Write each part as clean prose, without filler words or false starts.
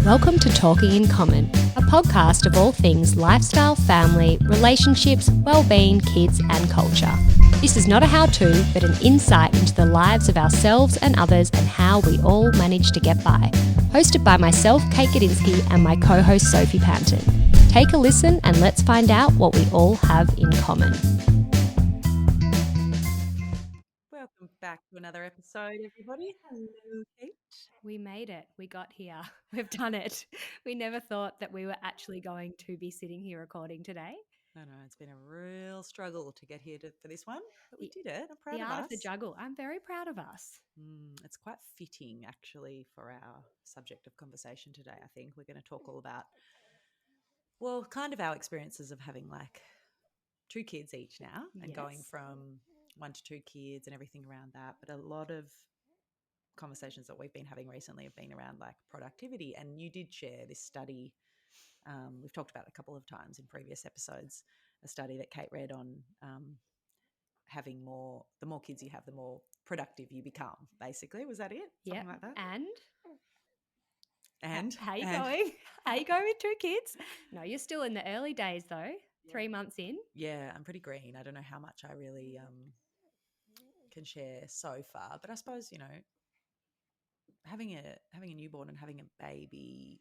Welcome to Talking in Common, a podcast of all things lifestyle, family, relationships, well-being, kids and culture. This is not a how-to, but an insight into the lives of ourselves and others and how we all manage to get by. Hosted by myself, Kate Gadinsky, and my co-host, Sophie Panton. Take a listen and let's find out what we all have in common. Welcome back to another episode, everybody. Hello, Kate. We made it. We got here. We've done it. We never thought that we were actually going to be sitting here recording today. I know it's been a real struggle to get here for this one, but we did it. I'm proud The of art us. of the juggle. I'm very proud of us. It's quite fitting, actually, for our subject of conversation today. I think we're going to talk all about, well, kind of our experiences of having like 2 kids each now and going Yes. from 1 to 2 kids and everything around that. But a lot of conversations that we've been having recently have been around like productivity. And you did share this study. We've talked about it a couple of times in previous episodes, a study that Kate read on having more, the more kids you have, the more productive you become, basically. Was that it? Something like that? And how you going? How you going with 2 kids? No, you're still in the early days though. 3 months in. Yeah, I'm pretty green. I don't know how much I really can share so far, but I suppose, you know, having a newborn and having a baby,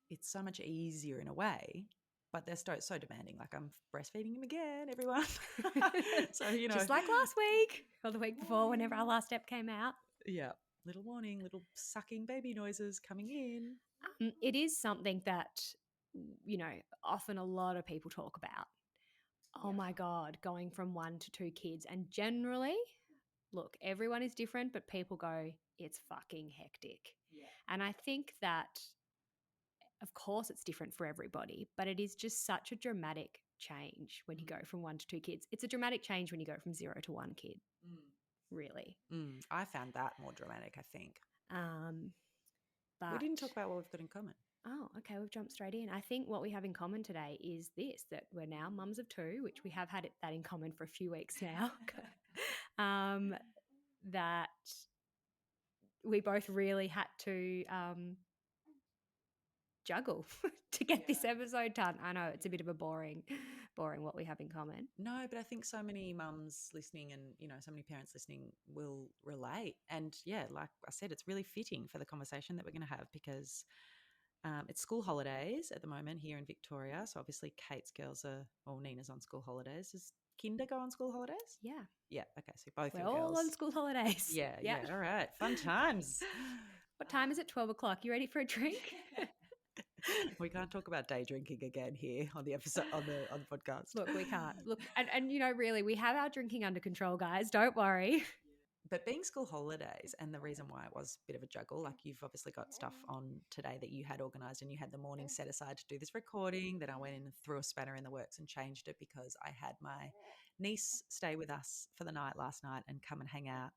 it's so much easier in a way, but they're so demanding. Like I'm breastfeeding him again, everyone. So, you know. Just like last week or the week before, whenever our last step came out. Yeah. Little warning, little sucking baby noises coming in. It is something that, you know, often a lot of people talk about. Oh my God, going from 1 to 2 kids. And generally, look, everyone is different, but people go, it's fucking hectic. Yeah. And I think that, of course, it's different for everybody, but it is just such a dramatic change when you go from 1 to 2 kids. It's a dramatic change when you go from 0 to 1 kid, really. I found that more dramatic, I think. But we didn't talk about what we've got in common. Oh, okay. We've jumped straight in. I think what we have in common today is this, that we're now mums of 2, which we have had that in common for a few weeks now. That we both really had to juggle to get this episode done. I know it's a bit of a boring what we have in common. No, but I think so many mums listening and, you know, so many parents listening will relate. And yeah, like I said, it's really fitting for the conversation that we're going to have because it's school holidays at the moment here in Victoria. So obviously Kate's girls are, well, Nina's on school holidays. Does Kinder go on school holidays? Yeah. Yeah. Okay. So both we're your all girls. on school holidays. Yeah. All right. Fun times. What time is it? 12 o'clock. You ready for a drink? We can't talk about day drinking again here on the episode on the podcast. Look, we can't. Look, and you know, really, we have our drinking under control, guys. Don't worry. But being school holidays, and the reason why it was a bit of a juggle, like you've obviously got stuff on today that you had organised and you had the morning set aside to do this recording. Then I went in and threw a spanner in the works and changed it because I had my niece stay with us for the night last night and come and hang out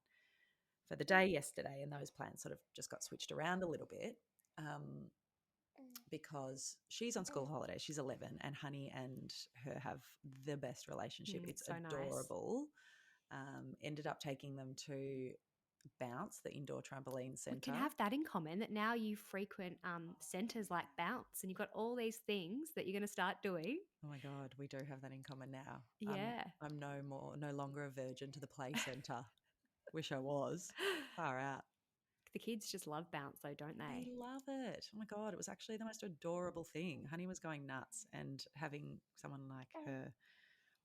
for the day yesterday. And those plans sort of just got switched around a little bit. Because she's on school holidays. She's 11 and Honey and her have the best relationship. It's so adorable. Nice. Ended up taking them to Bounce, the indoor trampoline centre. We can have that in common, that now you frequent centres like Bounce and you've got all these things that you're going to start doing. Oh my God, we do have that in common now. Yeah. I'm no longer a virgin to the play centre. Wish I was. Far out. The kids just love Bounce though, don't they? They love it. Oh my God, it was actually the most adorable thing. Honey was going nuts, and having someone like her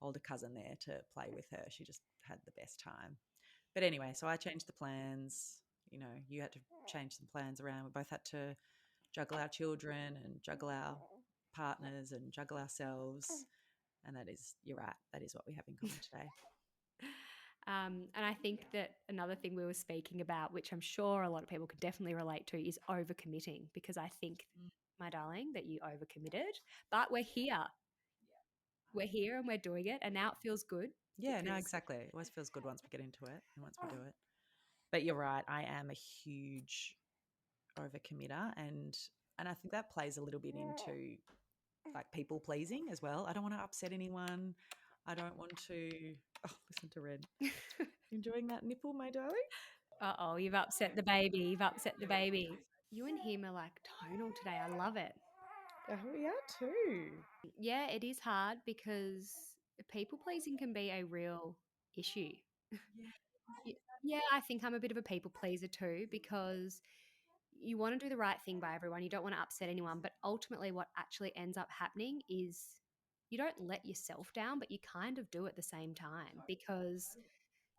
older cousin there to play with her, she just had the best time. But anyway, so I changed the plans. You know, you had to change some plans around. We both had to juggle our children and juggle our partners and juggle ourselves. And that is, you're right, that is what we have in common today. And I think that another thing we were speaking about, which I'm sure a lot of people could definitely relate to, is overcommitting, because I think, my darling, that you overcommitted, but we're here. We're here and we're doing it, and now it feels good. Yeah, no, exactly. It always feels good once we get into it and once we do it. But you're right, I am a huge overcommitter, and I think that plays a little bit into like people pleasing as well. I don't want to upset anyone. I don't want to. Oh, listen to Red. Enjoying that nipple, my darling? Uh-oh, you've upset the baby. You and him are like tonal today. I love it. We are too. Yeah, it is hard because people pleasing can be a real issue. Yeah, I think I'm a bit of a people pleaser too because you want to do the right thing by everyone. You don't want to upset anyone. But ultimately, what actually ends up happening is you don't let yourself down, but you kind of do at the same time because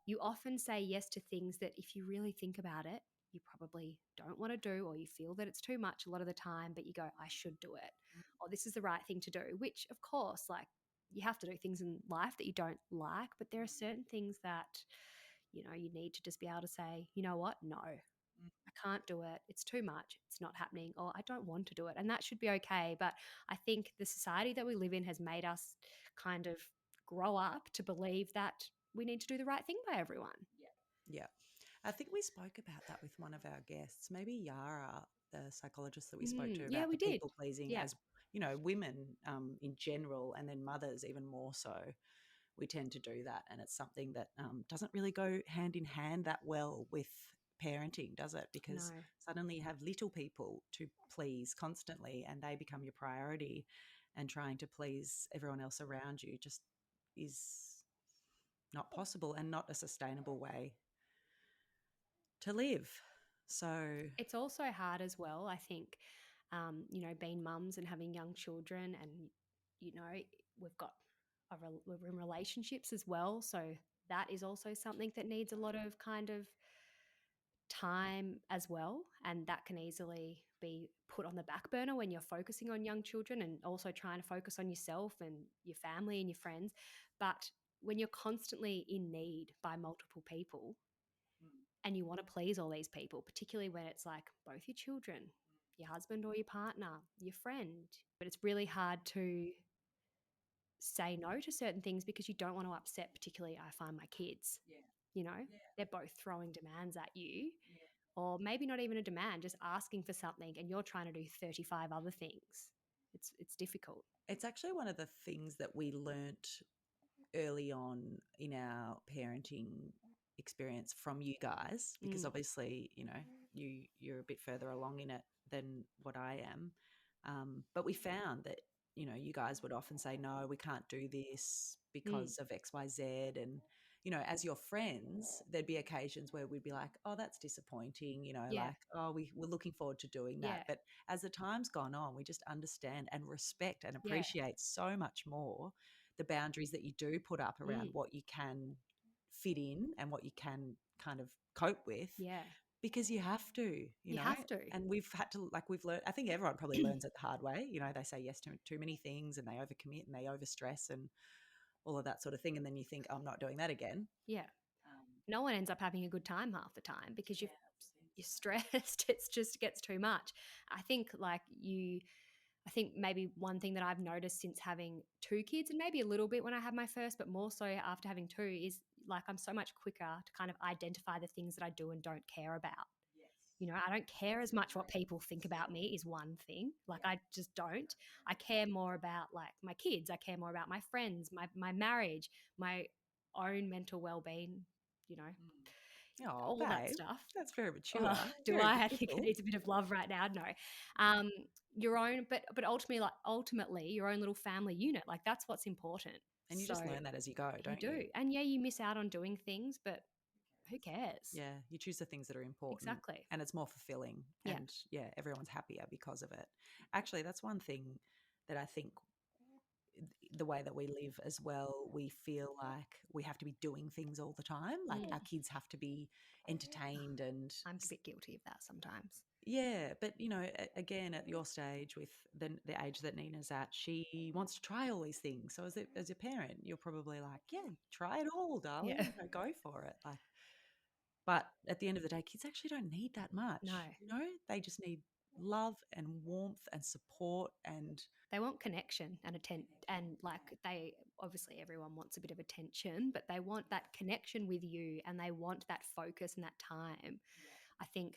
you often say yes to things that if you really think about it, you probably don't want to do, or you feel that it's too much a lot of the time, but you go, I should do it, or this is the right thing to do, which of course, like you have to do things in life that you don't like, but there are certain things that, you need to just be able to say, you know what? No, I can't do it. It's too much. It's not happening, or I don't want to do it. And that should be okay. But I think the society that we live in has made us kind of grow up to believe that we need to do the right thing by everyone. Yeah. I think we spoke about that with one of our guests, maybe Yara, the psychologist that we spoke to, Yeah, about we the did. people pleasing Yeah. as, women in general, and then mothers even more so. We tend to do that. And it's something that doesn't really go hand in hand that well with parenting, does it? No. Because suddenly you have little people to please constantly and they become your priority, and trying to please everyone else around you just is not possible and not a sustainable way to live. So, It's also hard as well, I think, being mums and having young children, and, we've got, we're in relationships as well. So that is also something that needs a lot of kind of time as well. And that can easily be put on the back burner when you're focusing on young children and also trying to focus on yourself and your family and your friends. But when you're constantly in need by multiple people, and you want to please all these people, particularly when it's like both your children, your husband or your partner, your friend. But it's really hard to say no to certain things because you don't want to upset, particularly I find my kids. They're both throwing demands at you, or maybe not even a demand, just asking for something, and you're trying to do 35 other things. It's difficult. it's actually one of the things that we learnt early on in our parenting experience from you guys, because obviously, you're a bit further along in it than what I am. But we found that, you guys would often say, no, we can't do this because of XYZ. And, as your friends, there'd be occasions where we'd be like, oh, that's disappointing, Yeah. like, oh, we're looking forward to doing that. Yeah. But as the time's gone on, we just understand and respect and Yeah. appreciate so much more the boundaries that you do put up around what you can fit in and what you can kind of cope with. Yeah. Because you have to, You have to. and we've had to, like, we've learned, I think everyone probably learns it the hard way. They say yes to too many things and they overcommit and they overstress and all of that sort of thing. And then you think, I'm not doing that again. Yeah. No one ends up having a good time half the time because you're stressed. It just gets too much. I think maybe one thing that I've noticed since having two kids, and maybe a little bit when I had my first, but more so after having two, is like I'm so much quicker to kind of identify the things that I do and don't care about. I don't care as much what people think about me is one thing. Like I just don't. I care more about like my kids. I care more about my friends, my marriage, my own mental well-being, Oh, all that babe, stuff. that's very mature. Do Very I? I think it beautiful. needs a bit of love right now. No, your own, but ultimately, your own little family unit. Like that's what's important. And you just learn that as you go, don't you? You do, and yeah, you miss out on doing things, but who cares? Yeah, you choose the things that are important. Exactly. And it's more fulfilling. Yeah. And everyone's happier because of it. Actually, that's one thing that I think, the way that we live as well, we feel like we have to be doing things all the time. Like our kids have to be entertained, and I'm a bit guilty of that sometimes. yeah, but again, at your stage with the age that Nina's at, she wants to try all these things. So as a parent, you're probably like, yeah, try it all, darling. Yeah. Go for it. Like, but at the end of the day, kids actually don't need that much. No. They just need love and warmth and support, and they want connection and attention, and like they obviously everyone wants a bit of attention, but they want that connection with you, and they want that focus and that time. I think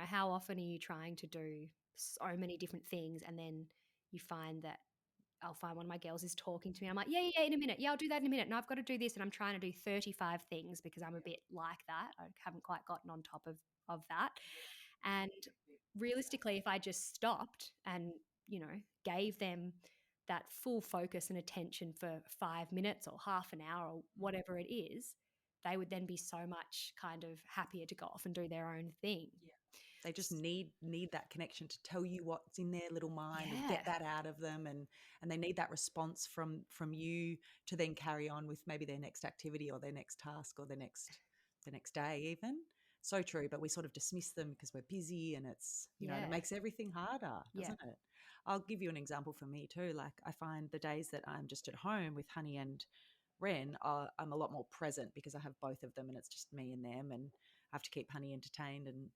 how often are you trying to do so many different things, and then you find that I'll find one of my girls is talking to me. I'm like, yeah, in a minute. Yeah, I'll do that in a minute. No, I've got to do this. And I'm trying to do 35 things because I'm a bit like that. I haven't quite gotten on top of that. And realistically, if I just stopped and, gave them that full focus and attention for 5 minutes or half an hour or whatever it is, they would then be so much kind of happier to go off and do their own thing. Yeah. They just need that connection to tell you what's in their little mind and get that out of them, and they need that response from you to then carry on with maybe their next activity or their next task or the next day even. So true, but we sort of dismiss them because we're busy, and it's, it makes everything harder, doesn't it? I'll give you an example for me too. Like, I find the days that I'm just at home with Honey and Ren, I'm a lot more present because I have both of them and it's just me and them, and I have to keep Honey entertained, and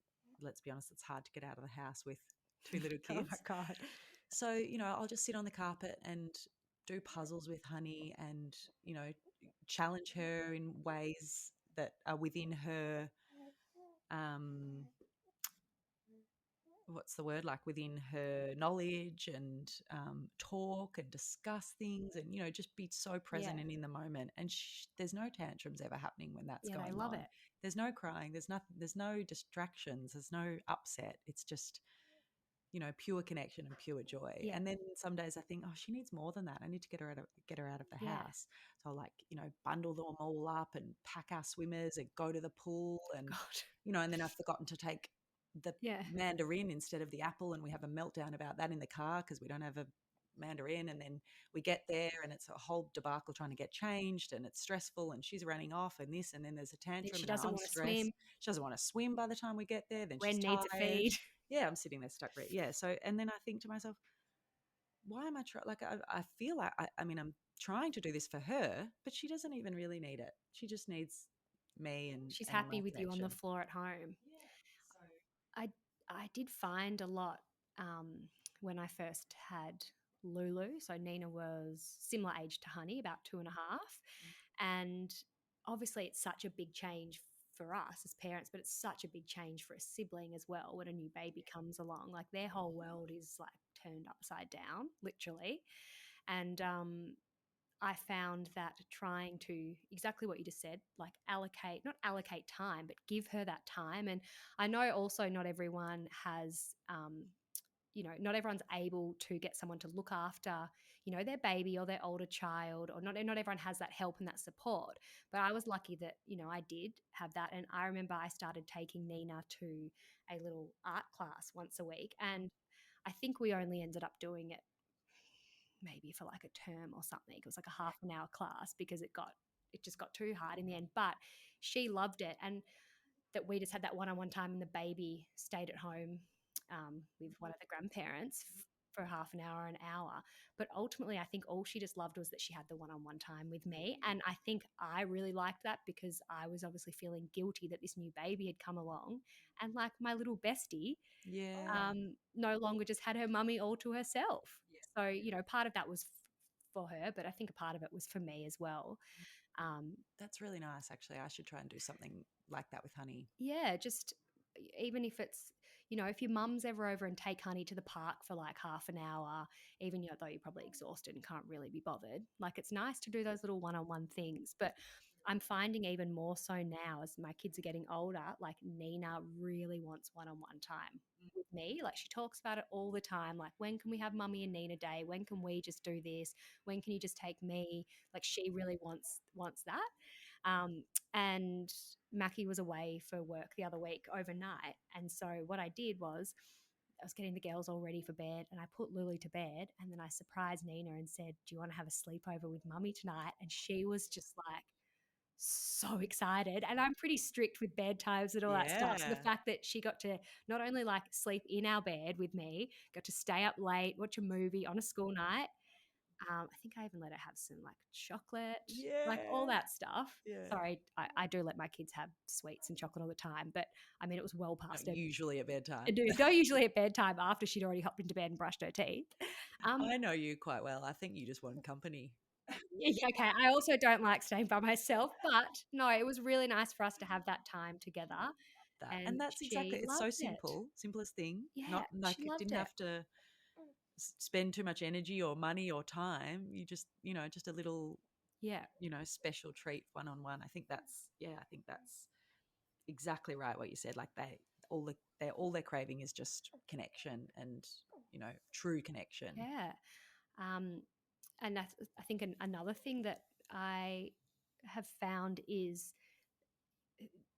let's be honest, it's hard to get out of the house with two little kids. Oh my God. So, I'll just sit on the carpet and do puzzles with Honey and, challenge her in ways that are within her, what's the word, like within her knowledge, and talk and discuss things, and, just be so present and in the moment. And there's no tantrums ever happening when that's going on. I love it. There's no crying. There's nothing. There's no distractions. There's no upset. It's just, pure connection and pure joy. Yeah. And then some days I think, oh, she needs more than that. I need to get her out of the house. So I'll, like, bundle them all up and pack our swimmers and go to the pool, and and then I've forgotten to take the mandarin instead of the apple, and we have a meltdown about that in the car because we don't have a mandarin, and then we get there and it's a whole debacle trying to get changed, and it's stressful, and she's running off and this, and then there's a tantrum. She and doesn't I'm want to stressed. swim. She doesn't want to swim by the time we get there. Then Ren she's needs tired. a feed. Yeah, I'm sitting there stuck. Yeah. So, and then I think to myself, why am I trying? Like, I feel like, I mean, I'm trying to do this for her, but she doesn't even really need it. She just needs me, and she's and happy my with you on the connection. floor at home. Yeah. So I did find a lot when I first had Lulu. So Nina was similar age to Honey, about 2.5. And obviously it's such a big change for us as parents, but it's such a big change for a sibling as well when a new baby comes along. Like, their whole world is like turned upside down, literally. And I found that trying to, exactly what you just said, like not allocate time, but give her that time. And I know also not everyone has, not everyone's able to get someone to look after, their baby or their older child, or not everyone has that help and that support. But I was lucky that, I did have that. And I remember I started taking Nina to a little art class once a week. And I think we only ended up doing it maybe for like a term or something. It was like a half an hour class because it just got too hard in the end. But she loved it, and that we just had that one-on-one time, and the baby stayed at home with one of the grandparents for half an hour, an hour. But ultimately, I think all she just loved was that she had the one-on-one time with me. And I think I really liked that because I was obviously feeling guilty that this new baby had come along, and like my little bestie no longer just had her mummy all to herself. So, part of that was for her, but I think a part of it was for me as well. That's really nice, actually. I should try and do something like that with Honey. Yeah, just even if it's, if your mum's ever over and take Honey to the park for like half an hour, even though you're probably exhausted and can't really be bothered, like, it's nice to do those little one-on-one things. But I'm finding even more so now as my kids are getting older, like Nina really wants one-on-one time with me. Like, she talks about it all the time. Like, when can we have Mummy and Nina day? When can we just do this? When can you just take me? Like, she really wants that. And Mackie was away for work the other week overnight. And so what I did was I was getting the girls all ready for bed, and I put Lulu to bed, and then I surprised Nina and said, do you want to have a sleepover with Mummy tonight? And she was just like so excited. And I'm pretty strict with bedtimes and all that stuff. So the fact that she got to not only like sleep in our bed with me, got to stay up late, watch a movie on a school night. I think I even let her have some like chocolate, like all that stuff. Yeah. Sorry, I do let my kids have sweets and chocolate all the time, but I mean, it was well past Not it. usually at bedtime. No, usually at bedtime after she'd already hopped into bed and brushed her teeth. I know you quite well. I think you just want company. Yeah, okay. I also don't like staying by myself, but no, it was really nice for us to have that time together. And that's exactly, it's so simple, simplest thing. Yeah, not like she it loved didn't have to spend too much energy or money or time. You just, just a little, special treat one-on-one. I think that's exactly right what you said. Like, all they're craving is just connection and, true connection. Yeah. And I think another thing that I have found is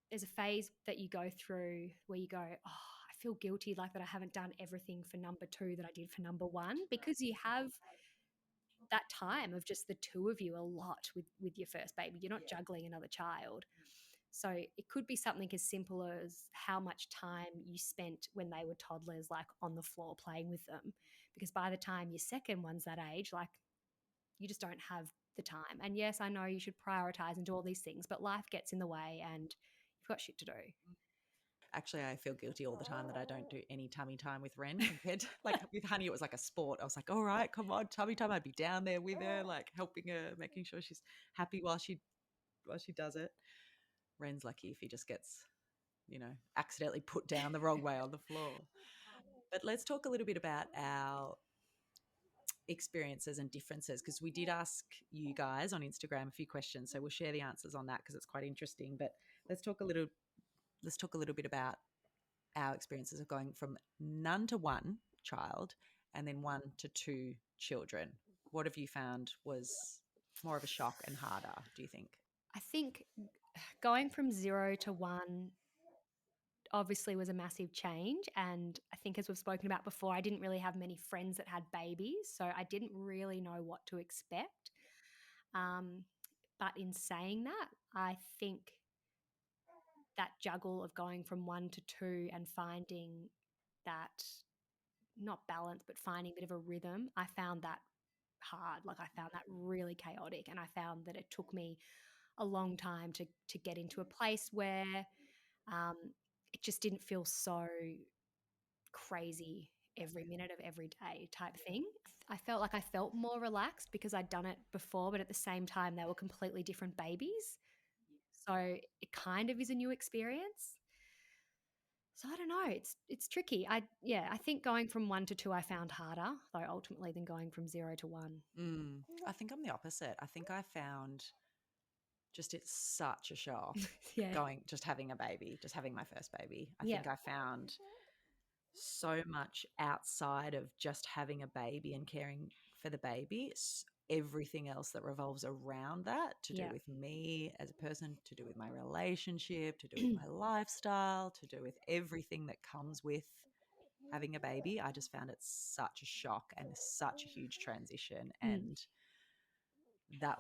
there's a phase that you go through where you go, oh, I feel guilty like that I haven't done everything for number 2 that I did for number 1, because you have that time of just the two of you a lot with your first baby. You're not juggling another child. So it could be something as simple as how much time you spent when they were toddlers, like on the floor playing with them. Because by the time your second one's that age, like you just don't have the time. And yes, I know you should prioritize and do all these things, but life gets in the way and you've got shit to do. Actually, I feel guilty all the time that I don't do any tummy time with Ren compared to, like, with Honey, it was like a sport. I was like, all right, come on, tummy time. I'd be down there with her, like helping her, making sure she's happy while she does it. Ren's lucky if he just gets, accidentally put down the wrong way on the floor. But let's talk a little bit about our experiences and differences, because we did ask you guys on Instagram a few questions, so we'll share the answers on that because it's quite interesting. But let's talk a little bit about our experiences of going from none to one child and then 1 to 2 children. What have you found was more of a shock and harder, do you think? I think going from 0 to 1 obviously was a massive change. And I think, as we've spoken about before, I didn't really have many friends that had babies, so I didn't really know what to expect. But in saying that, I think that juggle of going from 1 to 2 and finding that, not balance, but finding a bit of a rhythm, I found that hard. Like I found that really chaotic, and I found that it took me a long time to get into a place where it just didn't feel so crazy every minute of every day type thing. I felt like I felt more relaxed because I'd done it before, but at the same time they were completely different babies. So it kind of is a new experience. So I don't know, it's tricky. I think going from 1 to 2 I found harder, though, ultimately, than going from 0 to 1. I think I'm the opposite. I think I found just it's such a shock Yeah. just having a baby, just having my first baby. I Yeah. think I found so much outside of just having a baby and caring for the baby, everything else that revolves around that, to do Yeah. with me as a person, to do with my relationship, to do with my lifestyle, to do with everything that comes with having a baby. I just found it such a shock and such a huge transition. And that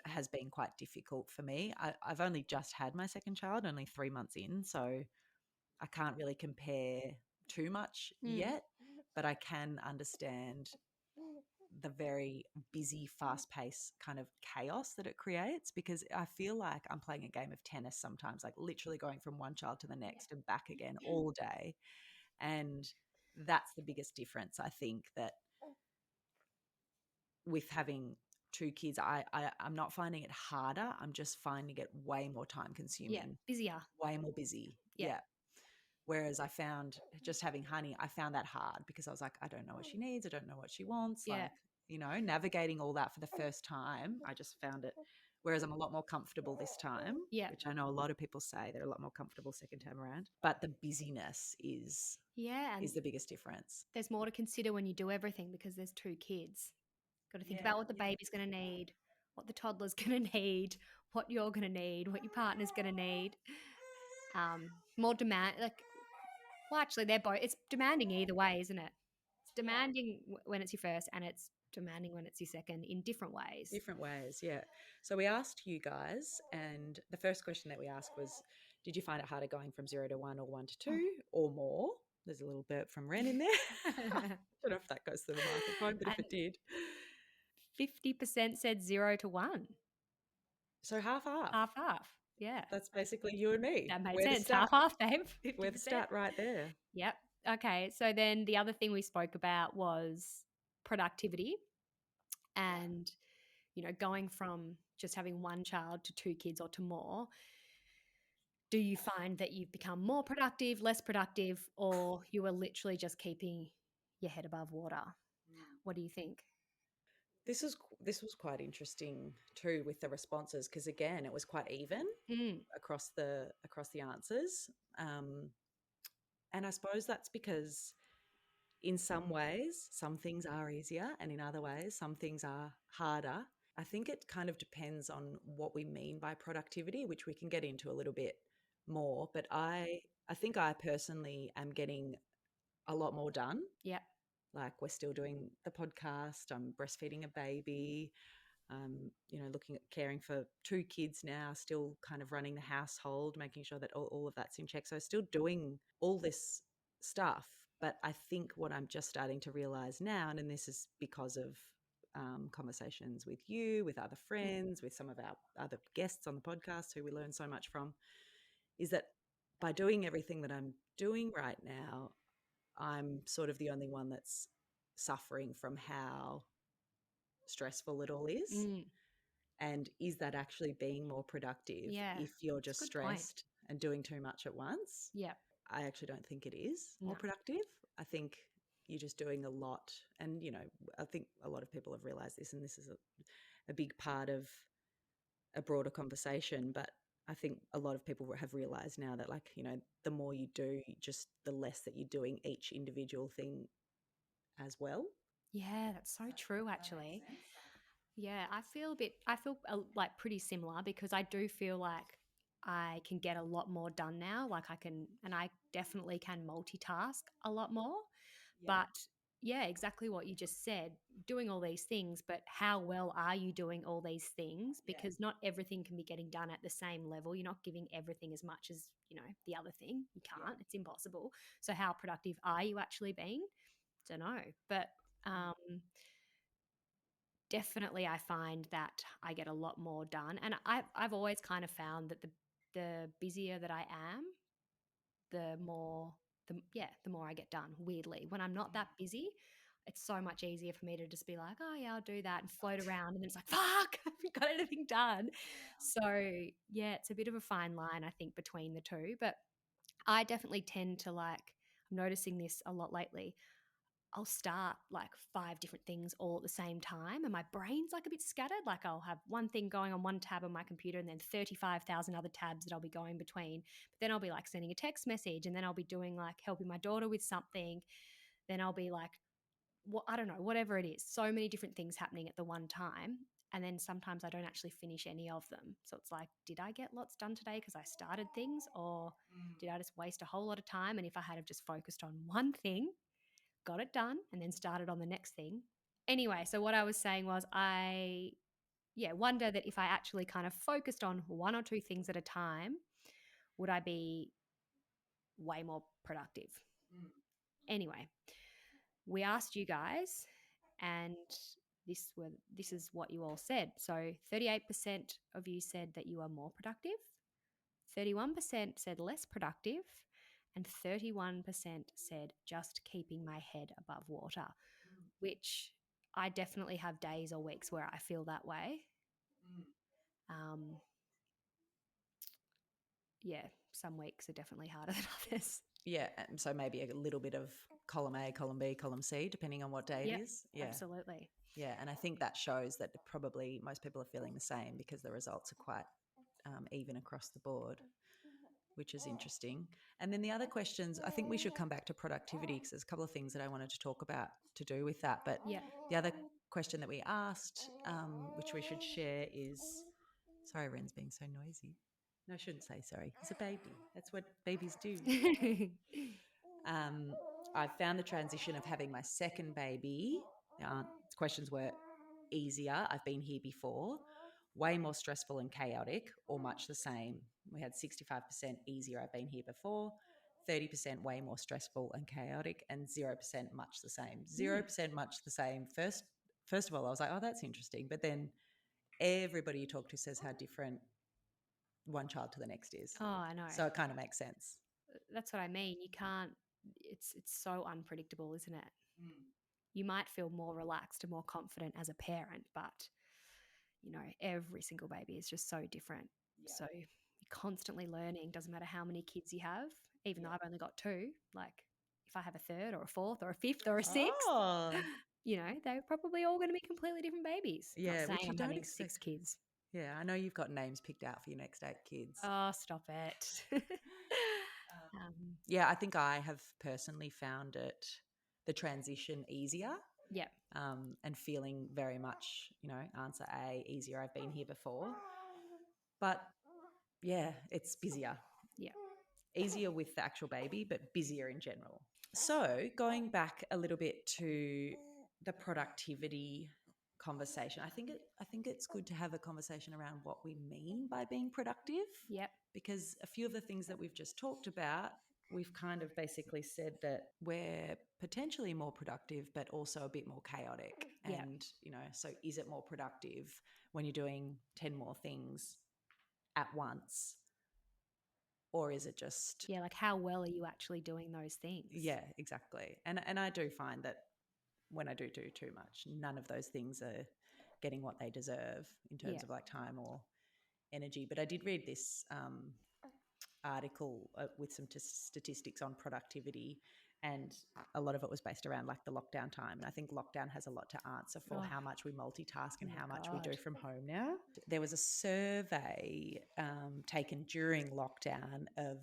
has been quite difficult for me. I've only just had my second child, only 3 months in, so I can't really compare too much yet, but I can understand the very busy, fast-paced kind of chaos that it creates, because I feel like I'm playing a game of tennis sometimes, like literally going from one child to the next and back again all day. And that's the biggest difference, I think, that with having 2 kids, I'm not finding it harder. I'm just finding it way more time consuming. Yeah, busier. Way more busy. Yeah. Whereas I found just having Honey, I found that hard because I was like, I don't know what she needs. I don't know what she wants. Yeah. Like, navigating all that for the first time, I just found it. Whereas I'm a lot more comfortable this time, which I know a lot of people say they're a lot more comfortable second time around. But the busyness is the biggest difference. There's more to consider when you do everything because there's 2 kids. Got to think about what the baby's going to need, what the toddler's going to need, what you're going to need, what your partner's going to need. More demand. Actually, they're both. It's demanding either way, isn't it? It's demanding when it's your first, and it's demanding when it's your second, in different ways. Different ways, yeah. So we asked you guys, and the first question that we asked was, did you find it harder going from 0 to 1 or 1 to 2 or more? There's a little burp from Ren in there. I don't know if that goes through the microphone, but if it did. 50% said 0 to 1. So half. Half. Yeah. That's basically you and me. That makes sense. Half, babe. 50%. We're the stat right there. Yep. Okay. So then the other thing we spoke about was productivity, and, going from just having one child to 2 kids or to more. Do you find that you've become more productive, less productive, or you are literally just keeping your head above water? What do you think? This was quite interesting too with the responses, because again, it was quite even across the answers. And I suppose that's because in some ways, some things are easier, and in other ways, some things are harder. I think it kind of depends on what we mean by productivity, which we can get into a little bit more. But I think I personally am getting a lot more done. Yeah. Like we're still doing the podcast. I'm breastfeeding a baby. Looking at caring for 2 kids now, still kind of running the household, making sure that all of that's in check. So still doing all this stuff. But I think what I'm just starting to realize now, and this is because of conversations with you, with other friends, with some of our other guests on the podcast who we learn so much from, is that by doing everything that I'm doing right now, I'm sort of the only one that's suffering from how stressful it all is. Mm. And is that actually being more productive Yeah. if you're It's a just good point. stressed and doing too much at once? Yeah. I actually don't think it is more No. productive. I think you're just doing a lot. And, I think a lot of people have realized this, and this is a big part of a broader conversation. But I think a lot of people have realized now that, like, the more you do, just the less that you're doing each individual thing as well. Yeah, that's so true, actually. Yeah, I feel like pretty similar because I do feel like I can get a lot more done now. Like and I definitely can multitask a lot more. But yeah, exactly what you just said, doing all these things, but how well are you doing all these things? Because not everything can be getting done at the same level. You're not giving everything as much as, the other thing. You can't, it's impossible. So how productive are you actually being? Don't know. But definitely I find that I get a lot more done. And I've always kind of found that the busier that I am, the more I get done, weirdly. When I'm not that busy, it's so much easier for me to just be like, oh yeah, I'll do that and float around. And then it's like, fuck, I haven't got anything done. So yeah, it's a bit of a fine line, I think, between the two. But I definitely tend to I'm noticing this a lot lately. I'll start like 5 different things all at the same time and my brain's like a bit scattered. Like I'll have one thing going on one tab on my computer and then 35,000 other tabs that I'll be going between. But then I'll be like sending a text message and then I'll be doing like helping my daughter with something. Then I'll be like, I don't know, whatever it is. So many different things happening at the one time. And then sometimes I don't actually finish any of them. So it's like, did I get lots done today because I started things, or did I just waste a whole lot of time? And if I had have just focused on one thing, got it done, and then started on the next thing. Anyway, so what I was saying was wonder that if I actually kind of focused on 1 or 2 things at a time, would I be way more productive? Anyway, we asked you guys, and this is what you all said. So 38% of you said that you are more productive, 31% said less productive, and 31% said just keeping my head above water, which I definitely have days or weeks where I feel that way. Yeah, some weeks are definitely harder than others. Yeah, so maybe a little bit of column A, column B, column C, depending on what day it is. Yeah, absolutely. Yeah, and I think that shows that probably most people are feeling the same because the results are quite even across the board, which is interesting. And then the other questions, I think we should come back to productivity because there's a couple of things that I wanted to talk about to do with that. But the other question that we asked, which we should share, is sorry, Ren's being so noisy. No, I shouldn't say sorry. He's a baby. That's what babies do. I found the transition of having my second baby. Questions were easier. I've been here before. Way more stressful and chaotic, or much the same. We had 65% easier. I've been here before. 30% way more stressful and chaotic, and 0% much the same. 0% much the same. First of all, I was like, oh, that's interesting. But then everybody you talk to says how different one child to the next is. Oh, I know. So it kind of makes sense. That's what I mean. You can't, it's so unpredictable, isn't it? You might feel more relaxed and more confident as a parent, but every single baby is just so different. Yeah. So you're constantly learning. Doesn't matter how many kids you have, even though I've only got 2. Like if I have a third or a fourth or a fifth or a sixth, they're probably all going to be completely different babies. Yeah, not saying I'm having 6 kids. Yeah, I know you've got names picked out for your next 8 kids. Oh, stop it. Yeah, I think I have personally found the transition easier. Yeah. And feeling very much, answer A, easier. I've been here before. But yeah, it's busier. Yeah. Easier with the actual baby, but busier in general. So going back a little bit to the productivity conversation, I think it's good to have a conversation around what we mean by being productive. Yep. Because a few of the things that we've just talked about, we've kind of basically said that we're potentially more productive, but also a bit more chaotic. Yep. And, so is it more productive when you're doing 10 more things at once? Or is it just... Yeah, like how well are you actually doing those things? Yeah, exactly. And I do find that when I do too much, none of those things are getting what they deserve in terms of like time or energy. But I did read this article with some statistics on productivity, and a lot of it was based around like the lockdown time. And I think lockdown has a lot to answer for how much we multitask and how much we do from home now. There was a survey taken during lockdown of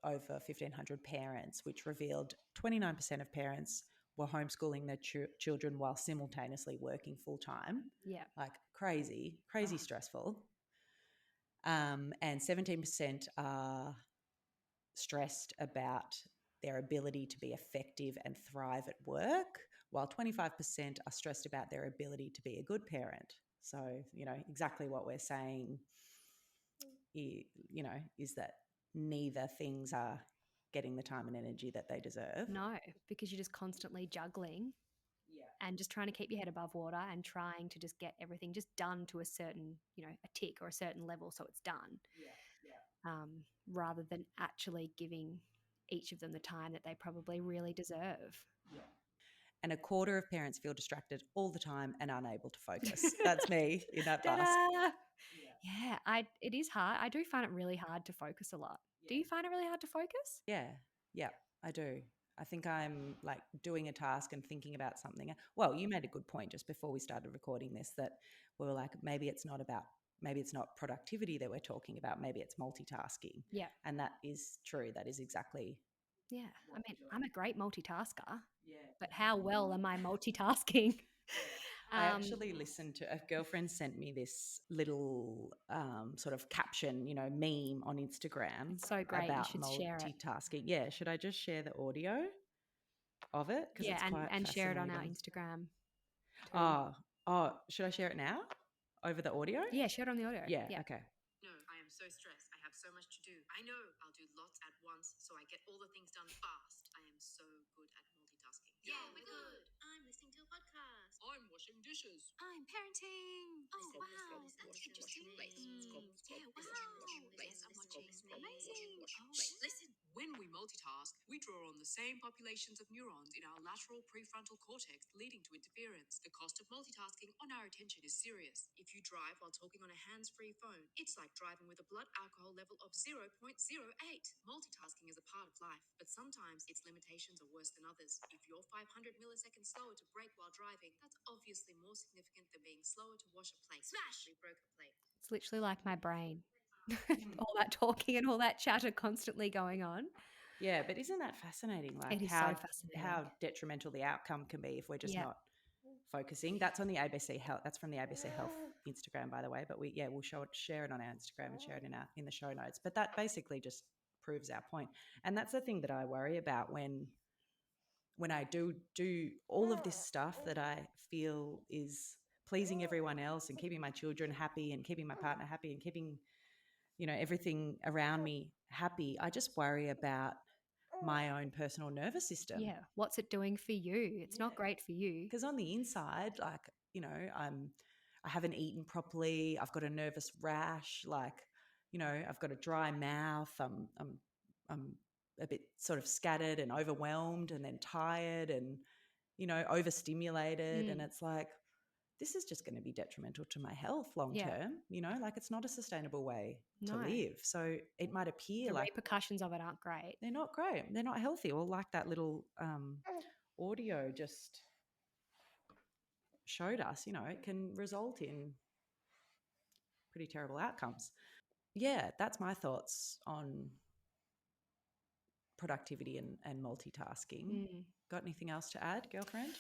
over 1,500 parents, which revealed 29% of parents were homeschooling their children while simultaneously working full time. Yeah. Like crazy stressful. And 17% are stressed about their ability to be effective and thrive at work, while 25% are stressed about their ability to be a good parent. So, exactly what we're saying, is that neither things are getting the time and energy that they deserve. No, because you're just constantly juggling. Yeah. And just trying to keep your head above water and trying to just get everything just done to a certain, a tick or a certain level so it's done. Yeah. Rather than actually giving each of them the time that they probably really deserve. Yeah. And a quarter of parents feel distracted all the time and unable to focus. That's me in that task. Yeah, it is hard. I do find it really hard to focus a lot. Yeah. Do you find it really hard to focus? Yeah, I do. I think I'm like doing a task and thinking about something. Well, you made a good point just before we started recording this, that we were like, maybe it's not productivity that we're talking about. Maybe it's multitasking. Yeah. And that is true. That is exactly. Yeah. I mean, I'm a great multitasker, but how well am I multitasking? I actually listened to... a girlfriend sent me this little sort of caption, meme on Instagram. It's so great. About you should share it. Multitasking. Yeah, should I just share the audio of it? Yeah, it's quite and share it on our Instagram too. Oh, should I share it now over the audio? Yeah, share it on the audio. Yeah. Okay. No, I am so stressed. I have so much to do. I know I'll do lots at once, so I get all the things done fast. I am so good at multitasking. Yeah, we're good. I'm listening to a podcast. I'm washing dishes. I'm parenting. Oh, wow. That's interesting. Yeah, wow. Yes, I'm watching. Amazing. Listen. When we multitask, we draw on the same populations of neurons in our lateral prefrontal cortex, leading to interference. The cost of multitasking on our attention is serious. If you drive while talking on a hands-free phone, it's like driving with a blood alcohol level of 0.08. Multitasking is a part of life, but sometimes its limitations are worse than others. If you're 500 milliseconds slower to brake while driving, that's obviously more significant than being slower to wash a plate. Smash! We broke a plate. It's literally like my brain. All that talking and all that chatter constantly going on. Yeah, but isn't that fascinating? Like it is so fascinating. How detrimental the outcome can be if we're just not focusing. That's on the ABC Health. That's from the ABC Health Instagram, by the way. But we'll share it on our Instagram and share it in the show notes. But that basically just proves our point. And that's the thing that I worry about when I do all of this stuff that I feel is pleasing everyone else and keeping my children happy and keeping my partner happy and keeping everything around me happy. I just worry about my own personal nervous system. Yeah. What's it doing for you? It's not great for you. Because on the inside, like, I haven't eaten properly. I've got a nervous rash. Like, I've got a dry mouth. I'm a bit sort of scattered and overwhelmed and then tired and, overstimulated. And it's like, this is just going to be detrimental to my health long term. Like it's not a sustainable way to live. So it might appear the like repercussions of it aren't great. They're not great. They're not healthy. Or like that little audio just showed us, it can result in pretty terrible outcomes. Yeah, that's my thoughts on productivity and multitasking. Mm. Got anything else to add, girlfriend?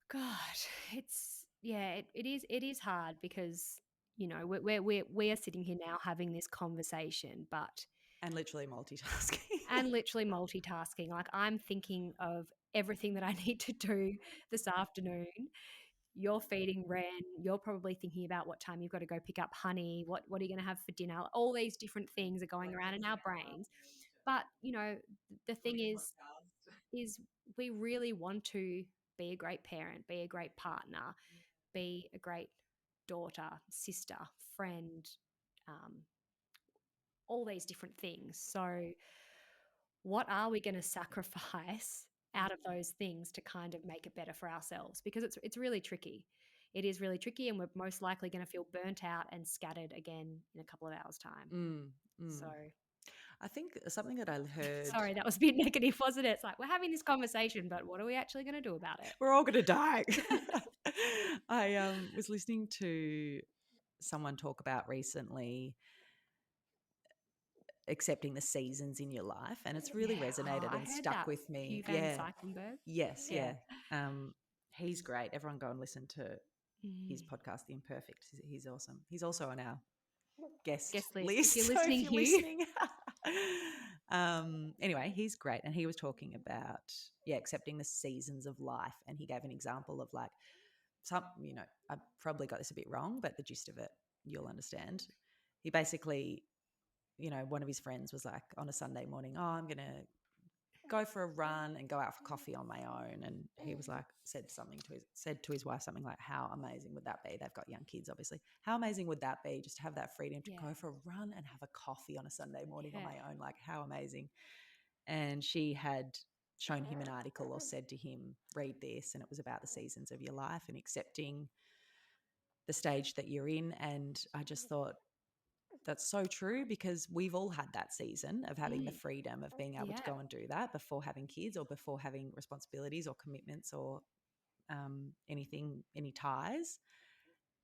God, it is hard because, you know, we are sitting here now having this conversation, but And literally multitasking. and literally multitasking. Like, I'm thinking of everything that I need to do this afternoon. You're feeding Ren. You're probably thinking about what time you've got to go pick up Honey. What are you going to have for dinner? All these different things are going around in our brains. But, you know, the thing is we really want to be a great parent, be a great partner, be a great daughter, sister, friend, um, all these different things. So what are we going to sacrifice out of those things to kind of make it better for ourselves? Because it's really tricky. It is really tricky, and we're most likely going to feel burnt out and scattered again in a couple of hours' time. So I think something that I heard. sorry, that was a bit negative, wasn't it? It's like, we're having this conversation, but what are we actually going to do about it? We're all going to die. I was listening to someone talk about recently accepting the seasons in your life, and it's really resonated I and heard stuck that. with me. Hugh Van Cyclenberg. Yes, Yeah. he's great. Everyone go and listen to his Mm. podcast, The Imperfect. He's awesome. He's also on our guest Guest list. list. If you're so listening, if you're Hugh. listening. Anyway, he's great, and he was talking about accepting the seasons of life, and he gave an example of like some, you know, I probably got this a bit wrong, but the gist of it you'll understand. He basically, you know, one of his friends was like on a Sunday morning, oh, I'm gonna go for a run and go out for coffee on my own, and he was like said to his wife something like, how amazing would that be? They've got young kids, obviously. How amazing would that be, just to have that freedom to go for a run and have a coffee on a Sunday morning on my own? Like, how amazing. And she had shown him an article or said to him, read this, and it was about the seasons of your life and accepting the stage that you're in. And I just thought, that's so true, because we've all had that season of having the freedom of being able to go and do that before having kids or before having responsibilities or commitments or anything, any ties.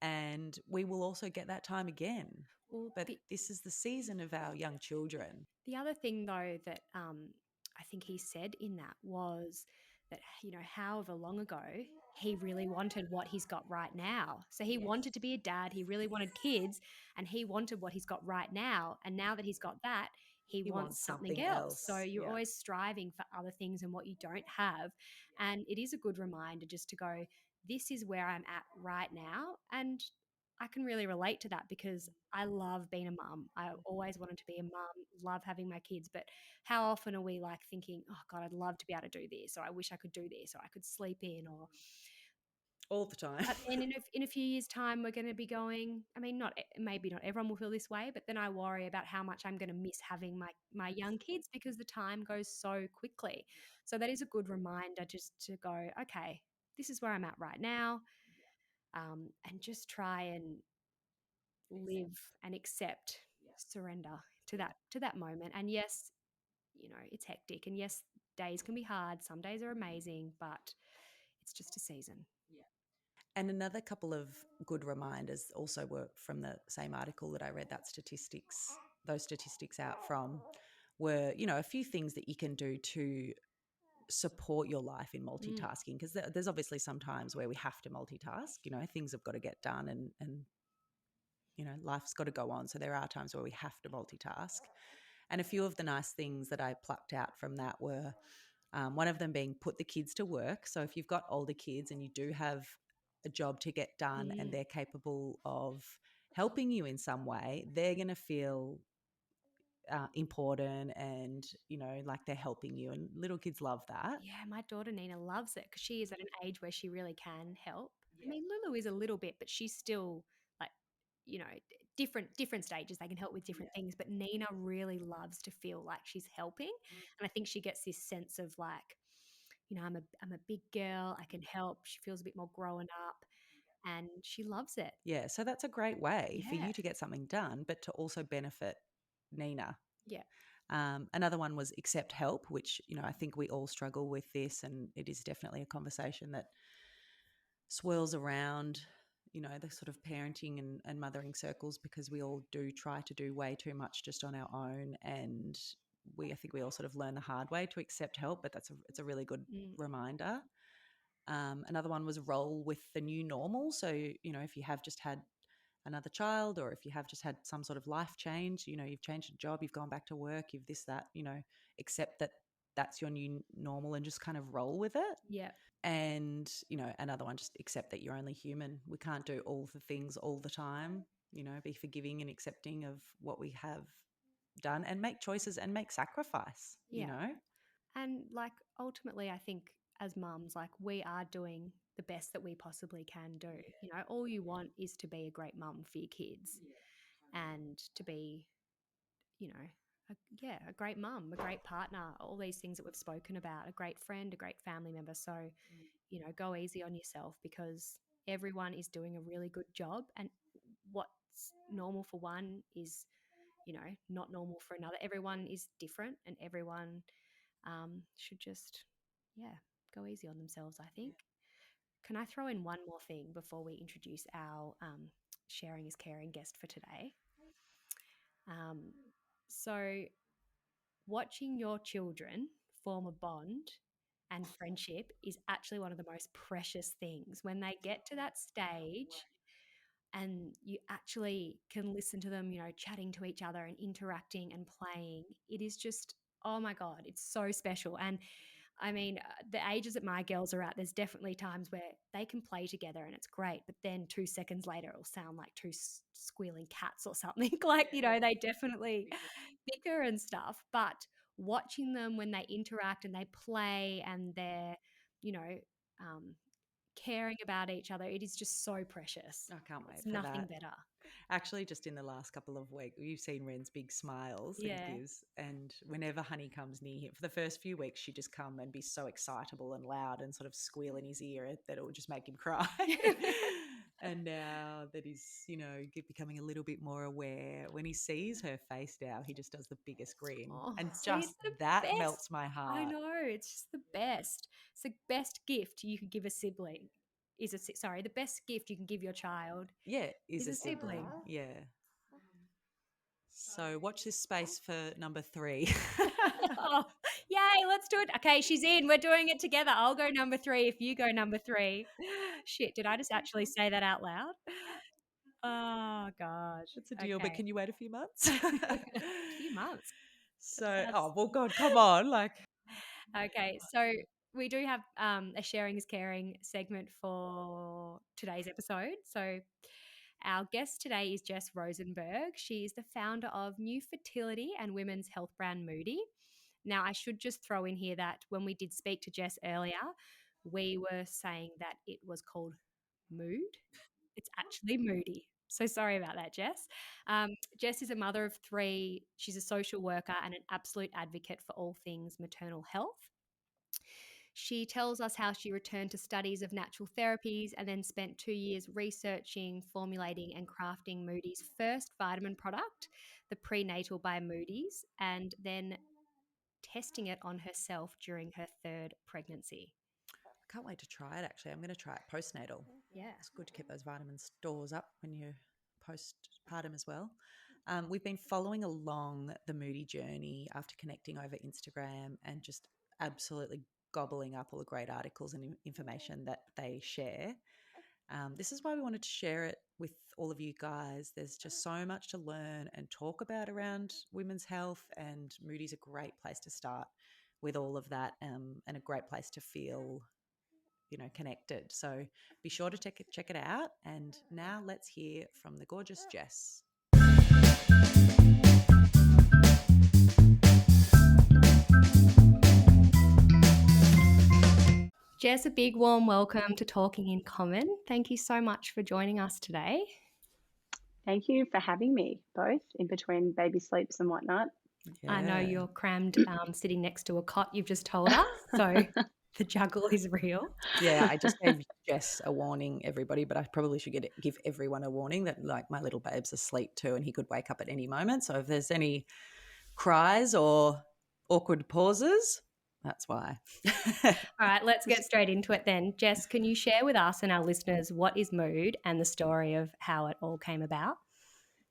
And we will also get that time again. Well, but this is the season of our young children. The other thing, though, that I think he said in that was that, you know, however long ago, he really wanted what he's got right now. So he wanted to be a dad. He really wanted kids, and he wanted what he's got right now. And now that he's got that, he wants something else. So you're always striving for other things and what you don't have. And it is a good reminder just to go, this is where I'm at right now. And I can really relate to that because I love being a mum. I always wanted to be a mum, love having my kids. But how often are we like thinking, oh God, I'd love to be able to do this, or I wish I could do this, or I could sleep in, or all the time. But then in a few years' time, we're going to be going, I mean, maybe not everyone will feel this way, but then I worry about how much I'm going to miss having my young kids because the time goes so quickly. So that is a good reminder just to go, okay, this is where I'm at right now. And just try and live and accept, surrender to that moment. And yes, you know, it's hectic, and yes, days can be hard. Some days are amazing, but it's just a season. And another couple of good reminders also were from the same article that I read those statistics out from were, you know, a few things that you can do to support your life in multitasking, because there's obviously some times where we have to multitask, you know, things have got to get done and you know, life's got to go on. So there are times where we have to multitask. And a few of the nice things that I plucked out from that were one of them being put the kids to work. So if you've got older kids and you do have a job to get done and they're capable of helping you in some way, they're going to feel important and, you know, like they're helping you. And little kids love that. Yeah, my daughter Nina loves it because she is at an age where she really can help. I mean, Lulu is a little bit, but she's still like, you know, different stages. They can help with different things, but Nina really loves to feel like she's helping, and I think she gets this sense of like, you know, I'm a big girl. I can help. She feels a bit more grown up, and she loves it. Yeah, so that's a great way for you to get something done, but to also benefit Nina. Yeah. Another one was accept help, which, you know, I think we all struggle with this, and it is definitely a conversation that swirls around, you know, the sort of parenting and mothering circles, because we all do try to do way too much just on our own, and I think we all sort of learn the hard way to accept help, but it's a really good reminder. Another one was roll with the new normal. So, if you have just had another child, or if you have just had some sort of life change, you've changed a job, you've gone back to work, you've this, that, accept that that's your new normal and just kind of roll with it. Yeah. And, another one, just accept that you're only human. We can't do all the things all the time, be forgiving and accepting of what we have done and make choices and make sacrifice, And like ultimately, I think as mums, like we are doing the best that we possibly can do. All you want is to be a great mum for your kids and to be, a great mum, a great partner, all these things that we've spoken about, a great friend, a great family member. So, go easy on yourself because everyone is doing a really good job. And what's normal for one is, not normal for another. Everyone is different and everyone should just, go easy on themselves, I think. Can I throw in one more thing before we introduce our sharing is caring guest for today? So watching your children form a bond and friendship is actually one of the most precious things. When they get to that stage and you actually can listen to them, chatting to each other and interacting and playing, it is just, oh my God, it's so special. And I mean, the ages that my girls are at, there's definitely times where they can play together and it's great, but then 2 seconds later, it'll sound like two squealing cats or something. Like, they definitely bicker and stuff. But watching them when they interact and they play and they're, caring about each other, it is just so precious. I can't wait It's for nothing that. better. Actually, just in the last couple of weeks, you've seen Ren's big smiles that he gives. And whenever Honey comes near him, for the first few weeks, she'd just come and be so excitable and loud and sort of squeal in his ear that it would just make him cry. And now that he's, becoming a little bit more aware, when he sees her face now, he just does the biggest grin. And just that best. melts my heart. I know, it's just the best. It's the best gift you could give a sibling. The best gift you can give your child is a sibling. Yeah. So watch this space for number 3. Oh, yay, let's do it. Okay, she's in. We're doing it together. I'll go number 3 if you go number 3. Shit, did I just actually say that out loud? Oh, gosh. It's a deal, but can you wait a few months? A few months. So, well, God, come on. Okay, so we do have a sharing is caring segment for today's episode. So our guest today is Jess Rosenberg. She is the founder of new fertility and women's health brand Moode. Now, I should just throw in here that when we did speak to Jess earlier, we were saying that it was called Moode. It's actually Moody. So sorry about that, Jess. Jess is a mother of 3. She's a social worker and an absolute advocate for all things maternal health. She tells us how she returned to studies of natural therapies and then spent 2 years researching, formulating and crafting Moody's first vitamin product, the Prenatal by Moody's, and then testing it on herself during her 3rd pregnancy. I can't wait to try it, actually. I'm going to try it postnatal. Yeah. It's good to keep those vitamin stores up when you're postpartum as well. We've been following along the Moody journey after connecting over Instagram and just absolutely gobbling up all the great articles and information that they share. This is why we wanted to share it with all of you guys. There's just so much to learn and talk about around women's health, and Moody's a great place to start with all of that, and a great place to feel connected. So be sure to check it out. And now let's hear from the gorgeous Jess. Jess, a big warm welcome to Talking in Common. Thank you so much for joining us today. Thank you for having me, both in between baby sleeps and whatnot. Yeah. I know you're crammed sitting next to a cot, you've just told us, so the juggle is real. Yeah, I just gave Jess a warning, everybody, but I probably should give everyone a warning that my little babe's asleep too and he could wake up at any moment. So if there's any cries or awkward pauses, that's why. All right, let's get straight into it then. Jess, can you share with us and our listeners what is Moode and the story of how it all came about?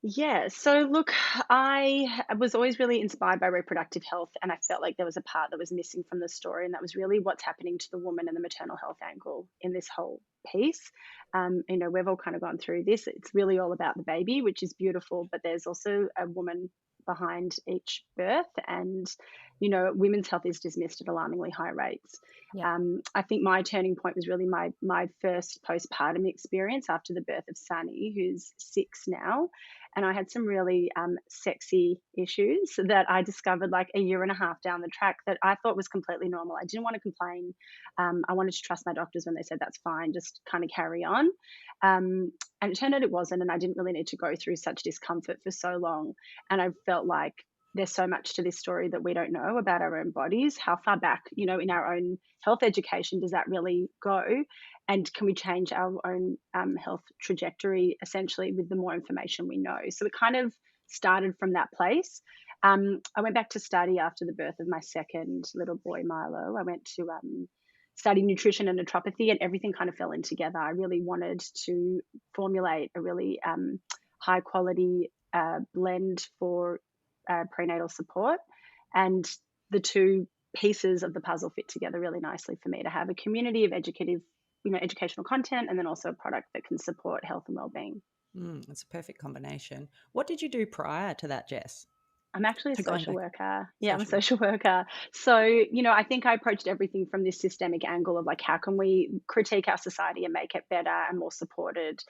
Yeah. So look, I was always really inspired by reproductive health, and I felt like there was a part that was missing from the story, and that was really what's happening to the woman and the maternal health angle in this whole piece. We've all kind of gone through this. It's really all about the baby, which is beautiful, but there's also a woman behind each birth, and women's health is dismissed at alarmingly high rates. Yeah. I think my turning point was really my first postpartum experience after the birth of Sunny, who's 6 now, and I had some really sexy issues that I discovered like a year and a half down the track that I thought was completely normal. I didn't want to complain. I wanted to trust my doctors when they said that's fine, just kind of carry on. And it turned out it wasn't, and I didn't really need to go through such discomfort for so long. And I felt like there's so much to this story that we don't know about our own bodies. How far back, in our own health education does that really go? And can we change our own health trajectory essentially with the more information we know? So it kind of started from that place. I went back to study after the birth of my second little boy, Milo. I went to study nutrition and naturopathy, and everything kind of fell in together. I really wanted to formulate a really high quality blend for prenatal support. And the two pieces of the puzzle fit together really nicely for me to have a community of educational content, and then also a product that can support health and well-being. It's a perfect combination. What did you do prior to that, Jess? I'm actually a To going social back, worker. Yeah, I'm a social. social worker. So, I think I approached everything from this systemic angle of like, how can we critique our society and make it better and more supported?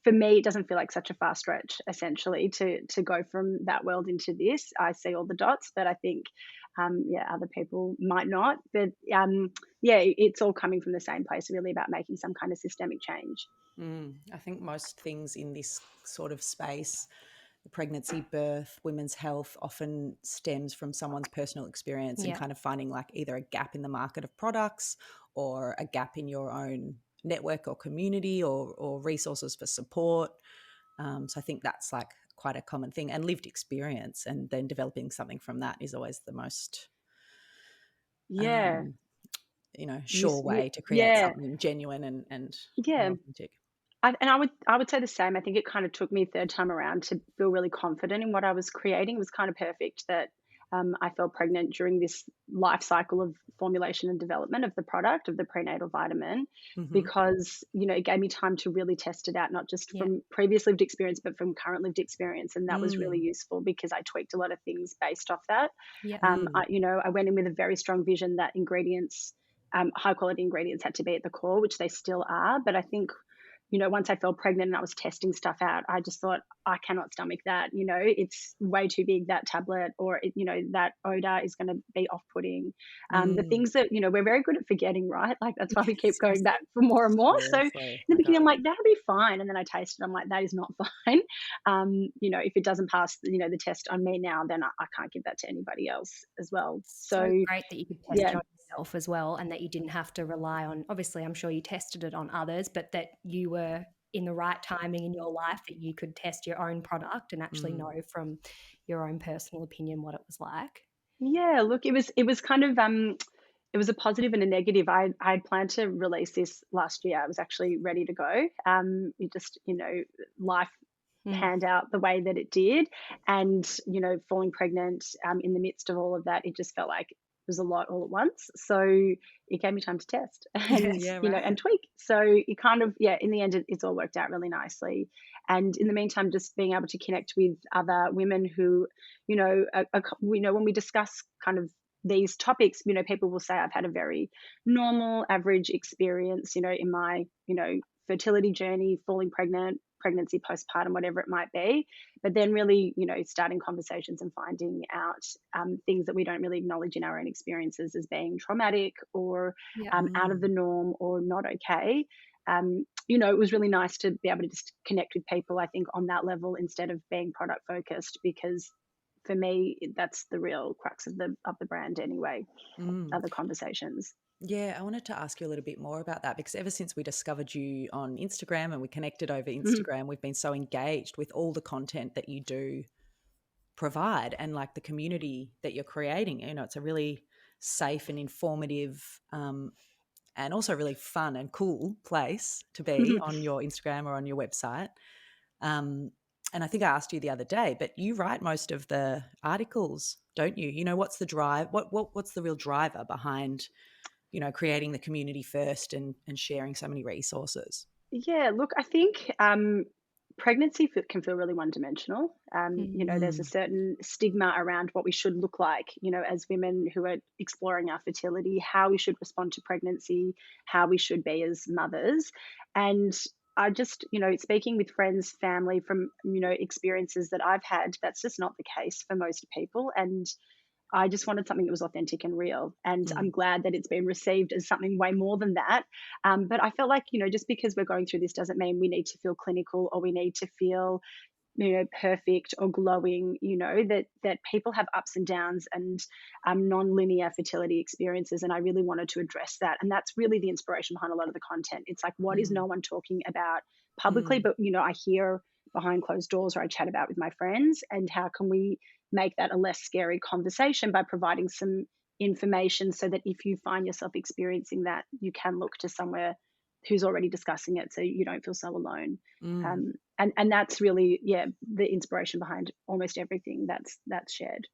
For me, it doesn't feel like such a far stretch, essentially, to go from that world into this. I see all the dots, but I think, other people might not. But it's all coming from the same place, really about making some kind of systemic change. I think most things in this sort of space, pregnancy, birth, women's health, often stems from someone's personal experience and Yeah. kind of finding like either a gap in the market of products or a gap in your own network or community or resources for support. So I think that's like quite a common thing, and lived experience, and then developing something from that is always the most Yeah. sure way to create Yeah. something genuine and Yeah. authentic. I would say the same. I think it kind of took me third time around to feel really confident in what I was creating. It was kind of perfect that I fell pregnant during this life cycle of formulation and development of the product of the prenatal vitamin, Mm-hmm. because it gave me time to really test it out, not just Yeah. from previous lived experience, but from current lived experience, and that was really Mm. useful because I tweaked a lot of things based off that. Yeah. I went in with a very strong vision that ingredients, high quality ingredients, had to be at the core, which they still are, but I think once I fell pregnant and I was testing stuff out, I just thought, I cannot stomach that. It's way too big, that tablet, or, that odor is going to be off putting. The Mm. things that, we're very good at forgetting, right? Like, that's why we keep going Seriously. back for more and more. So in Seriously. the My beginning, God. I'm like, that'll be fine. And then I tasted it. I'm like, that is not fine. If it doesn't pass, the test on me now, then I can't give that to anybody else as well. So So, great that you could test yeah. it on yourself as well, and that you didn't have to rely on, obviously, I'm sure you tested it on others, but that you were in the right timing in your life that you could test your own product and actually Mm. know from your own personal opinion what it was like. Yeah, look, it was kind of it was a positive and a negative. I had planned to release this last year. I was actually ready to go. It just, life Mm. panned out the way that it did, and falling pregnant in the midst of all of that, it just felt like it was a lot all at once. So it gave me time to test and Yeah, and right. tweak. So it kind of, in the end, it's all worked out really nicely. And in the meantime, just being able to connect with other women who, when we discuss kind of these topics, people will say I've had a very normal, average experience, in my, fertility journey, falling pregnant, pregnancy, postpartum, whatever it might be. But then really, starting conversations and finding out things that we don't really acknowledge in our own experiences as being traumatic or Yeah. out of the norm or not okay. It was really nice to be able to just connect with people, I think, on that level instead of being product focused, because for me, that's the real crux of the brand anyway, Mm. other conversations. Yeah, I wanted to ask you a little bit more about that, because ever since we discovered you on Instagram and we connected over Mhm. Instagram, we've been so engaged with all the content that you do provide and like the community that you're creating. It's a really safe and informative and also really fun and cool place to be on your Instagram or on your website. Um, And I think I asked you the other day, but you write most of the articles, don't you? You know, what's the drive? What's the real driver behind, you know, creating the community first and sharing so many resources? Yeah, look, I think pregnancy can feel really one-dimensional. You know, there's a Mm. certain stigma around what we should look like, you know, as women who are exploring our fertility, how we should respond to pregnancy, how we should be as mothers. And I just, you know, speaking with friends, family from, you know, experiences that I've had, that's just not the case for most people. And I just wanted something that was authentic and real. And I'm Mm. glad that it's been received as something way more than that. But I felt like, you know, just because we're going through this doesn't mean we need to feel clinical or we need to feel, you know, perfect or glowing. You know, that people have ups and downs and non-linear fertility experiences. And I really wanted to address that. And that's really the inspiration behind a lot of the content. It's like, what is Mm. no one talking about publicly? Mm. But, you know, I hear behind closed doors or I chat about with my friends, and how can we make that a less scary conversation by providing some information so that if you find yourself experiencing that, you can look to somewhere who's already discussing it so you don't feel so alone. Mm. And that's really, yeah, the inspiration behind almost everything that's shared.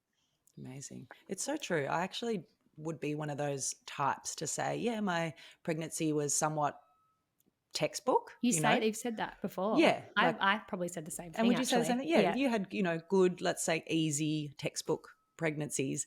Amazing. It's so true. I actually would be one of those types to say, yeah, my pregnancy was somewhat textbook, you know? You've said that before. Yeah. Like, I probably said the same thing. and would you say the actually. same thing? Yeah. You had, you know, good, let's say easy textbook pregnancies.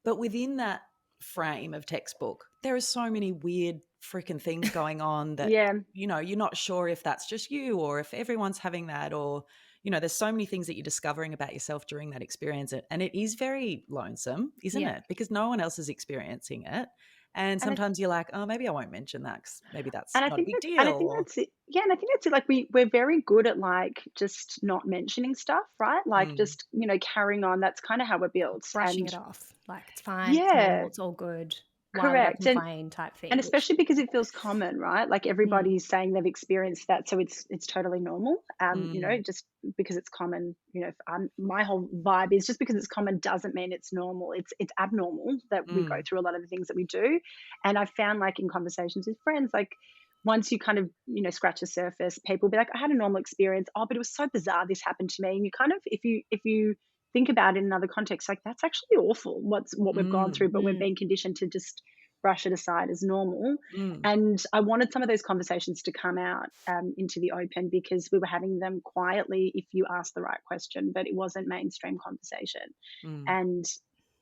But within that frame of textbook, there are so many weird freaking things going on that, Yeah. you know, you're not sure if that's just you or if everyone's having that, or, you know, there's so many things that you're discovering about yourself during that experience. And it is very lonesome, isn't Yeah. it? Because no one else is experiencing it. And sometimes you're like, oh, maybe I won't mention that because maybe that's And I not a think big that's, and I think deal. that's it. Yeah, and I think that's it. Like we're very good at like just not mentioning stuff, right? Like Mm, just, you know, carrying on. That's kind of how we're built. Brushing And it off. Like, it's fine, it's normal, yeah, it's all good. Why would I correct. complain type And thing, which, especially because it feels common, right? Like mm, everybody's saying they've experienced that, so it's totally normal. You know, mm, just because it's common, you know, my whole vibe is just because it's common doesn't mean it's normal. It's abnormal that we go mm, through a lot of the things that we do. And I found like in conversations with friends, like once you kind of, you know, scratch the surface, people will be like, I had a normal experience. Oh, but it was so bizarre this happened to me. And you kind of, if you think about it in another context, like that's actually awful. What we've gone through, mm, but we've mm, been conditioned to just brush it aside as normal. mm. And I wanted some of those conversations to come out into the open because we were having them quietly if you asked the right question, but it wasn't mainstream conversation. Mm. And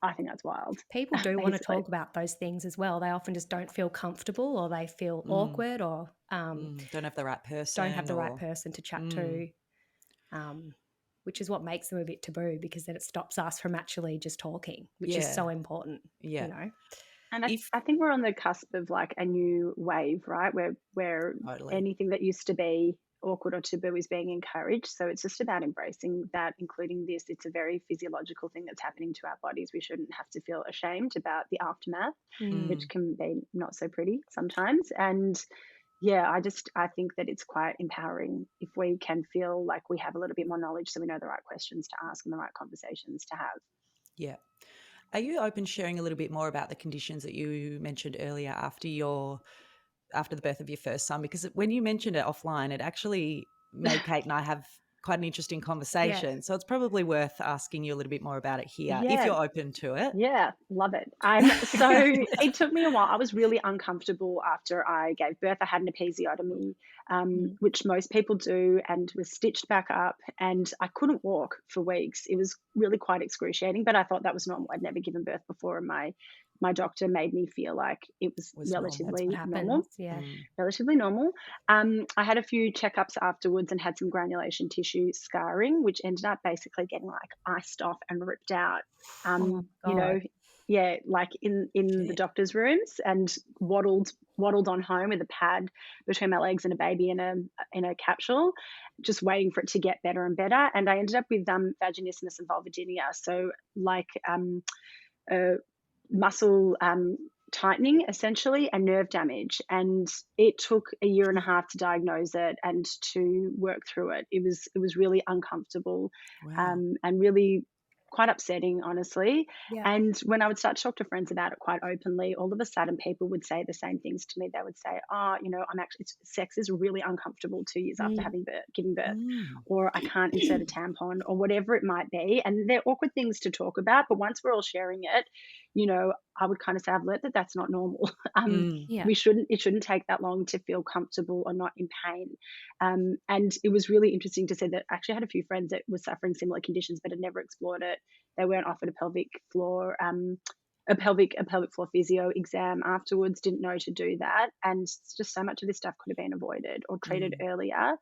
I think that's wild, people do want to basically. talk about those things as well. They often just don't feel comfortable, or they feel Mm. awkward, or Don't have the right don't have person the right or person to chat mm, to, which is what makes them a bit taboo, because then it stops us from actually just talking, which is yeah, so important, yeah. you know. And If I think we're on the cusp of like a new wave, right? Where totally. anything that used to be awkward or taboo is being encouraged. So it's just about embracing that, including this. It's a very physiological thing that's happening to our bodies. We shouldn't have to feel ashamed about the aftermath, which Mm, can be not so pretty sometimes. And yeah, I think that it's quite empowering if we can feel like we have a little bit more knowledge so we know the right questions to ask and the right conversations to have. yeah. Are you open sharing a little bit more about the conditions that you mentioned earlier after the birth of your first son? Because when you mentioned it offline, it actually made Kate and I have quite an interesting Yeah. conversation. So it's probably worth asking you a little bit more about it here, if Yeah, you're open to it. yeah, love it. So it took me a while. I was really uncomfortable after I gave birth. I had an episiotomy, Mm. which most people do, and was stitched back up. And I couldn't walk for weeks. It was really quite excruciating, but I thought that was normal. I'd never given birth before, and my doctor made me feel like it was Was normal. That's what relatively normal. happens. Yeah. Mm, Relatively normal. I had a few checkups afterwards and had some granulation tissue scarring, which ended up basically getting like iced off and ripped out. Oh my You know, God. yeah, like in the shit. doctor's rooms, and waddled on home with a pad between my legs and a baby in a capsule, just waiting for it to get better and better. And I ended up with vaginismus and vulvodynia, so like uh, muscle tightening essentially and nerve damage. And it took a year and a half to diagnose it and to work through it. It was really uncomfortable Wow. and really quite upsetting, honestly. Yeah. And when I would start to talk to friends about it quite openly, all of a sudden people would say the same things to me. They would say, "Oh, sex is really uncomfortable 2 years after giving birth, Mm. or I can't insert a tampon," or whatever it might be. And they're awkward things to talk about, but once we're all sharing it, I would kind of say, I've learned that that's not normal. Mm. Yeah. It shouldn't take that long to feel comfortable or not in pain. And it was really interesting to see that I actually had a few friends that were suffering similar conditions but had never explored it. They weren't offered a pelvic floor physio exam afterwards, didn't know to do that. And just so much of this stuff could have been avoided or treated earlier.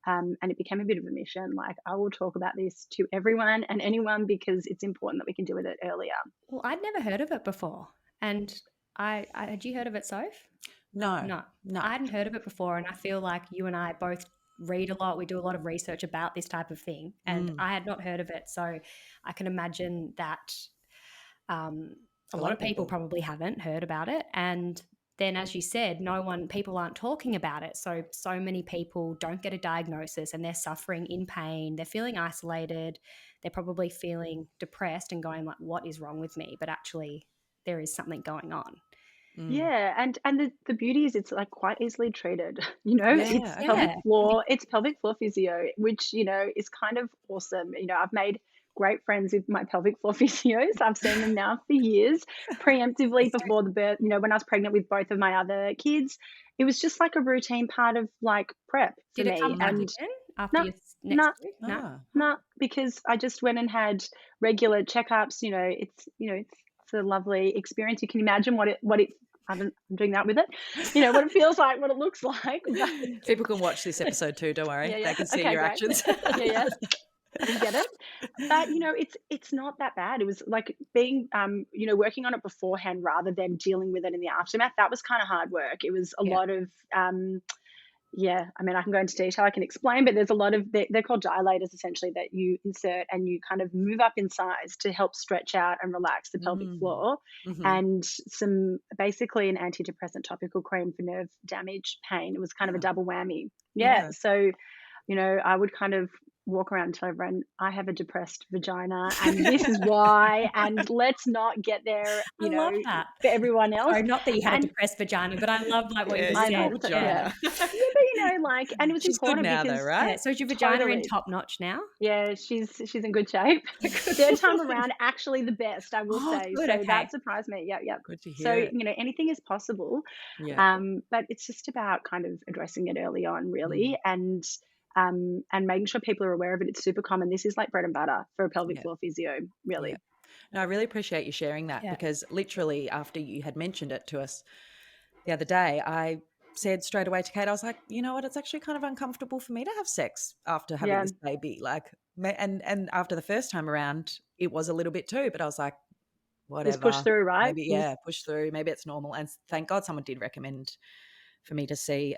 And it became a bit of a mission. Like, I will talk about this to everyone and anyone because it's important that we can deal with it earlier. Well, I'd never heard of it before. And I had you heard of it, Soph? No. I hadn't heard of it before. And I feel like you and I both read a lot. We do a lot of research about this type of thing. And I had not heard of it. So I can imagine that a lot of people probably haven't heard about it. And then, as you said, people aren't talking about it. So many people don't get a diagnosis and they're suffering in pain. They're feeling isolated. They're probably feeling depressed and going like, what is wrong with me? But actually there is something going on. Yeah, and the beauty is it's like quite easily treated. It's pelvic floor physio, which is kind of awesome. I've made great friends with my pelvic floor physios. I've seen them now for years, preemptively before the birth. When I was pregnant with both of my other kids, it was just like a routine part of like prep for Did me. it come back And again after your no, next two? no, because I just went and had regular checkups. It's a lovely experience. You can imagine what it I'm doing that with it. What it feels like, what it looks like. But People can watch this episode too, don't worry. They can see your actions. Yeah. You get it. But it's not that bad. It was like being working on it beforehand rather than dealing with it in the aftermath. That was kind of hard work. It was a lot of I can go into detail, I can explain, but there's a lot of, they're called dilators essentially, that you insert and you kind of move up in size to help stretch out and relax the pelvic floor, and basically an antidepressant topical cream for nerve damage pain. It was kind of a double whammy. So I would kind of walk around and tell everyone, I have a depressed vagina and this is why, and let's not get there, I love that. for everyone else. Sorry, not that you had a depressed vagina, but I love like what you I said. know, but and it was She's important good now, because though, right? Yeah, so is your vagina in top notch now? Yeah, she's in good shape. Third time around, actually the best, I will say. Good, so okay. that surprised me. Yeah. Good to hear. So it. anything is possible. Yeah. But it's just about kind of addressing it early on, really, and making sure people are aware of it. It's super common. This is like bread and butter for a pelvic floor physio, really. Yeah. No, I really appreciate you sharing that, because literally after you had mentioned it to us the other day, I said straight away to Kate, I was like, you know what, it's actually kind of uncomfortable for me to have sex after having this baby. Like, and after the first time around, it was a little bit too, but I was like, whatever. Just push through, right? Maybe, push through. Maybe it's normal. And thank God someone did recommend for me to see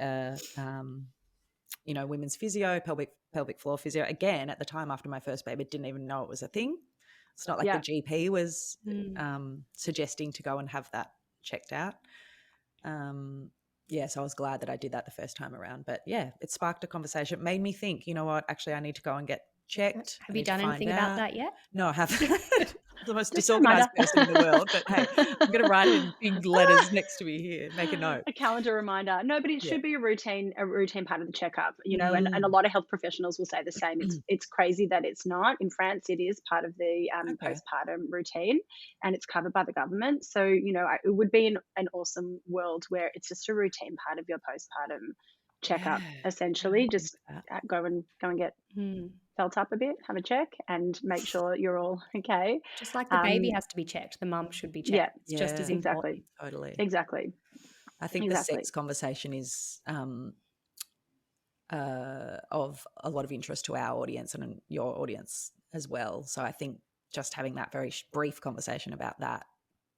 women's physio, pelvic floor physio. Again, at the time after my first baby, didn't even know it was a thing. It's not like the GP was suggesting to go and have that checked out. So I was glad that I did that the first time around. But it sparked a conversation. It made me think, you know what, actually I need to go and get checked. Have you done anything about that yet? No, I haven't. The most disorganized person in the world, but hey, I'm going to write it in big letters next to me here. Make a note. A calendar reminder. No, but it should be a routine part of the checkup, and a lot of health professionals will say the same. It's crazy that it's not. In France, it is part of the postpartum routine, and it's covered by the government. So, it would be an awesome world where it's just a routine part of your postpartum checkup, essentially. Just go and get felt up a bit, have a check, and make sure you're all okay. Just like the baby has to be checked, the mum should be checked. It's just as important. Totally. Exactly. I think the sex conversation is of a lot of interest to our audience and your audience as well. So I think just having that very brief conversation about that,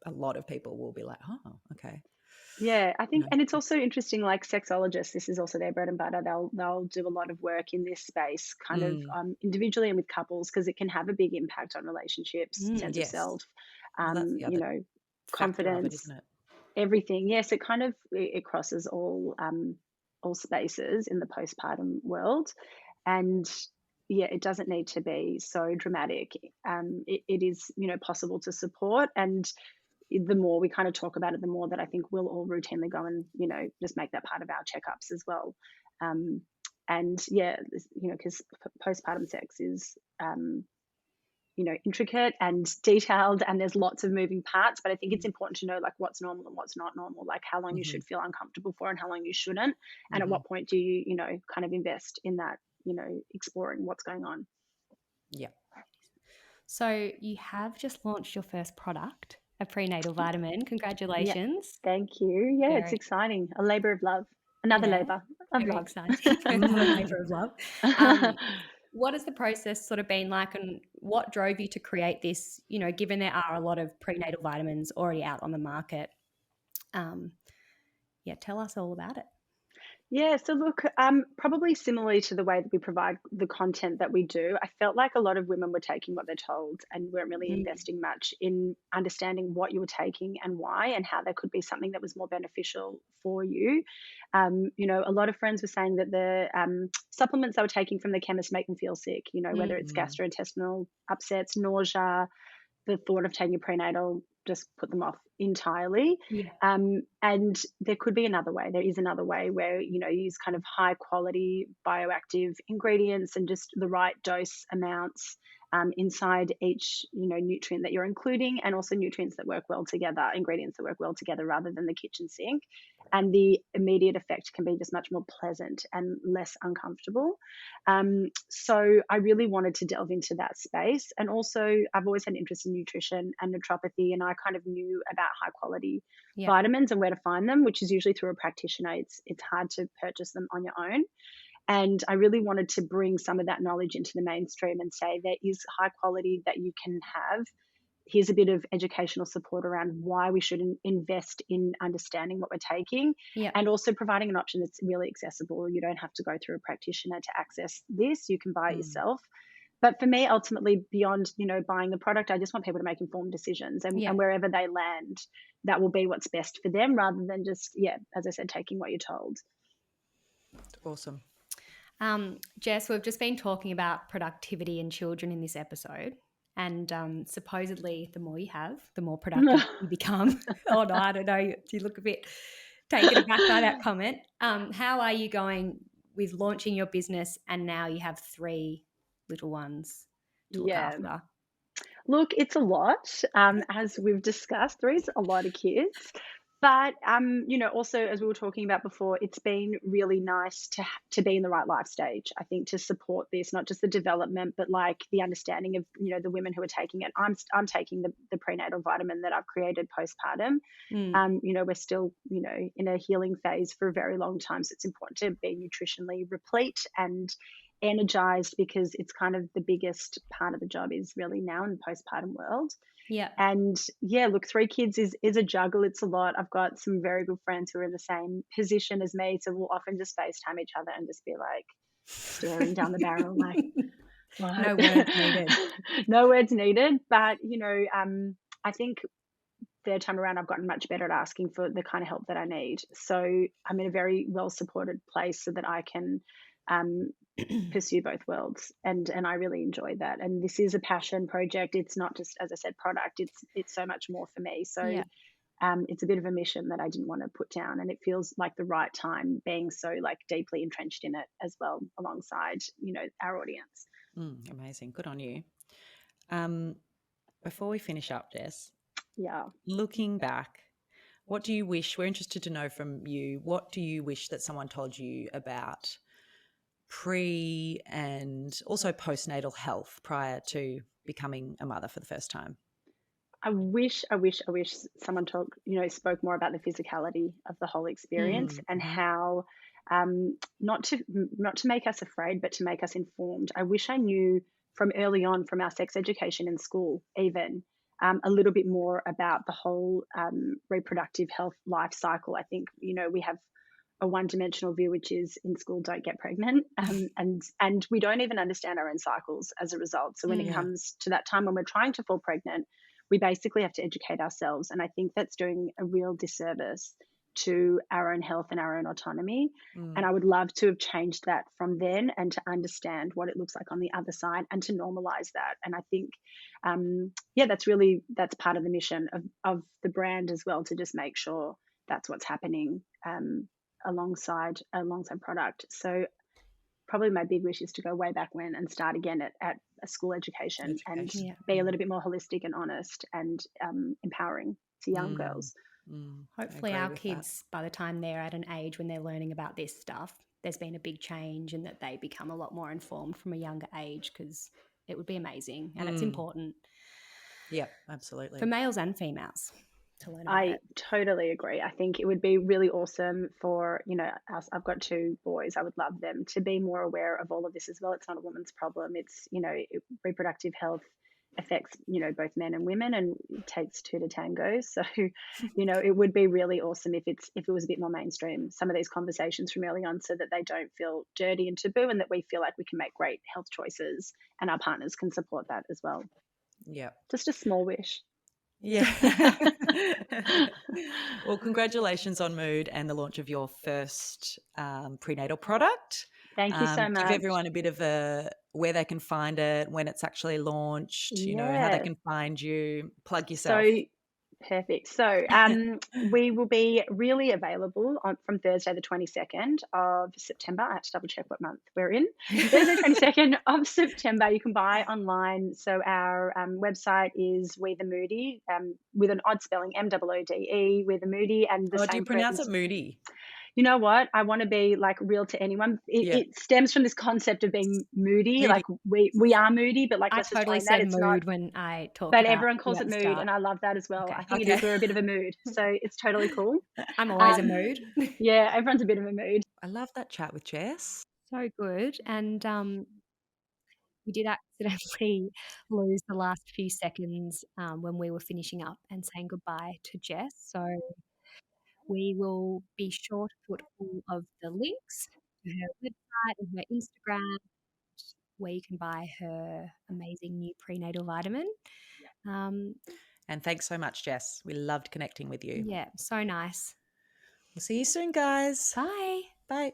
a lot of people will be like, oh, okay. Yeah, I think, and it's also interesting, like sexologists, this is also their bread and butter. They'll do a lot of work in this space, kind of individually and with couples, because it can have a big impact on relationships, sense of self, confidence, isn't it? Everything. Yes, it kind of it crosses all spaces in the postpartum world, and it doesn't need to be so dramatic. It is, possible to support. And the more we kind of talk about it, the more that I think we'll all routinely go and, just make that part of our checkups as well. And yeah, because postpartum sex is, intricate and detailed, and there's lots of moving parts, but I think it's important to know like what's normal and what's not normal, like how long you should feel uncomfortable for and how long you shouldn't. And at what point do you, kind of invest in that, exploring what's going on. Yeah. So you have just launched your first product, a prenatal vitamin. Congratulations. Yeah, thank you. Yeah, it's exciting. A labor of love. Another labor of Very love. exciting. Another labor of love. What has the process sort of been like, and what drove you to create this, given there are a lot of prenatal vitamins already out on the market? Tell us all about it. Yeah, so look, probably similarly to the way that we provide the content that we do, I felt like a lot of women were taking what they're told and weren't really investing much in understanding what you were taking and why, and how there could be something that was more beneficial for you. A lot of friends were saying that the supplements they were taking from the chemist make them feel sick, whether it's gastrointestinal upsets, nausea, the thought of taking a prenatal just put them off entirely. Yeah. And there could be another way. There is another way where, you use kind of high quality bioactive ingredients and just the right dose amounts inside each, nutrient that you're including, and also nutrients that work well together, ingredients that work well together rather than the kitchen sink. And the immediate effect can be just much more pleasant and less uncomfortable. So I really wanted to delve into that space. And also I've always had an interest in nutrition and naturopathy, and I kind of knew about high quality vitamins and where to find them, which is usually through a practitioner. It's hard to purchase them on your own. And I really wanted to bring some of that knowledge into the mainstream and say there is high quality that you can have. Here's a bit of educational support around why we should invest in understanding what we're taking, and also providing an option that's really accessible. You don't have to go through a practitioner to access this. You can buy it yourself. But for me, ultimately, beyond, buying the product, I just want people to make informed decisions, and wherever they land, that will be what's best for them, rather than just, as I said, taking what you're told. Awesome. Jess, we've just been talking about productivity in children in this episode. And supposedly the more you have, the more productive you become. Oh, no, I don't know. You look a bit taken aback by that comment. How are you going with launching your business, and now you have 3 little ones to look after? Look, it's a lot. As we've discussed, 3 is a lot of kids. But, also, as we were talking about before, it's been really nice to be in the right life stage, I think, to support this, not just the development, but like the understanding of, the women who are taking it. I'm taking the prenatal vitamin that I've created postpartum. We're still, in a healing phase for a very long time. So it's important to be nutritionally replete and energized, because it's kind of the biggest part of the job is really now in the postpartum world. Yeah. And look, 3 kids is a juggle. It's a lot. I've got some very good friends who are in the same position as me. So we'll often just FaceTime each other and just be like staring down the barrel, like, what? No words needed. No words needed. But, I think third time around, I've gotten much better at asking for the kind of help that I need. So I'm in a very well supported place so that I can pursue both worlds, and I really enjoy that. And this is a passion project. It's not just, as I said, product. It's so much more for me. So it's a bit of a mission that I didn't want to put down, and it feels like the right time, being so like deeply entrenched in it as well, alongside our audience. Amazing, good on you. Before we finish up, Jess, looking back, what do you wish, we're interested to know from you, what do you wish that someone told you about pre and also postnatal health prior to becoming a mother for the first time? I wish someone spoke more about the physicality of the whole experience, and how not to make us afraid, but to make us informed. I wish I knew from early on, from our sex education in school, even a little bit more about the whole reproductive health life cycle. I think we have a one-dimensional view, which is in school, don't get pregnant, and we don't even understand our own cycles as a result. So when it comes to that time when we're trying to fall pregnant, we basically have to educate ourselves, and I think that's doing a real disservice to our own health and our own autonomy. Mm. And I would love to have changed that from then and to understand what it looks like on the other side and to normalize that. And I think, that's part of the mission of the brand as well, to just make sure that's what's happening alongside product. So probably my big wish is to go way back when and start again at a school education and be a little bit more holistic and honest and empowering to young girls. Hopefully our kids, by the time they're at an age when they're learning about this stuff, there's been a big change and that they become a lot more informed from a younger age, because it would be amazing and it's important. Yeah, absolutely. For males and females to learn about I totally agree. I think it would be really awesome for, us. I've got 2 boys. I would love them to be more aware of all of this as well. It's not a woman's problem. It's, reproductive health affects, both men and women, and it takes 2 to tango. So, it would be really awesome if it was a bit more mainstream, some of these conversations from early on, so that they don't feel dirty and taboo, and that we feel like we can make great health choices and our partners can support that as well. Yeah. Just a small wish. Yeah. Well, congratulations on Moode and the launch of your first prenatal product. Thank you so much. Give everyone a bit of where they can find it, when it's actually launched, how they can find you. Plug yourself. So perfect. So we will be really available from Thursday the 22nd of September. I have to double check what month we're in. Thursday 22nd of September. You can buy online. So our website is We the Moody, with an odd spelling, Moode, We the Moody. And the same do you pronounce it Moody? You know what? I want to be like real to anyone. It stems from this concept of being moody. Like we are moody, but like I let's totally explain said that. It's mood not, when I talk but about everyone calls it mood, and I love that as well. I think it is. We're a bit of a mood, so it's totally cool. I'm always a mood. Yeah, everyone's a bit of a mood. I love that chat with Jess. So good. And we did accidentally lose the last few seconds when we were finishing up and saying goodbye to Jess. So we will be sure to put all of the links to her website and her Instagram, where you can buy her amazing new prenatal vitamin. And thanks so much, Jess. We loved connecting with you. Yeah, so nice. We'll see you soon, guys. Bye. Bye.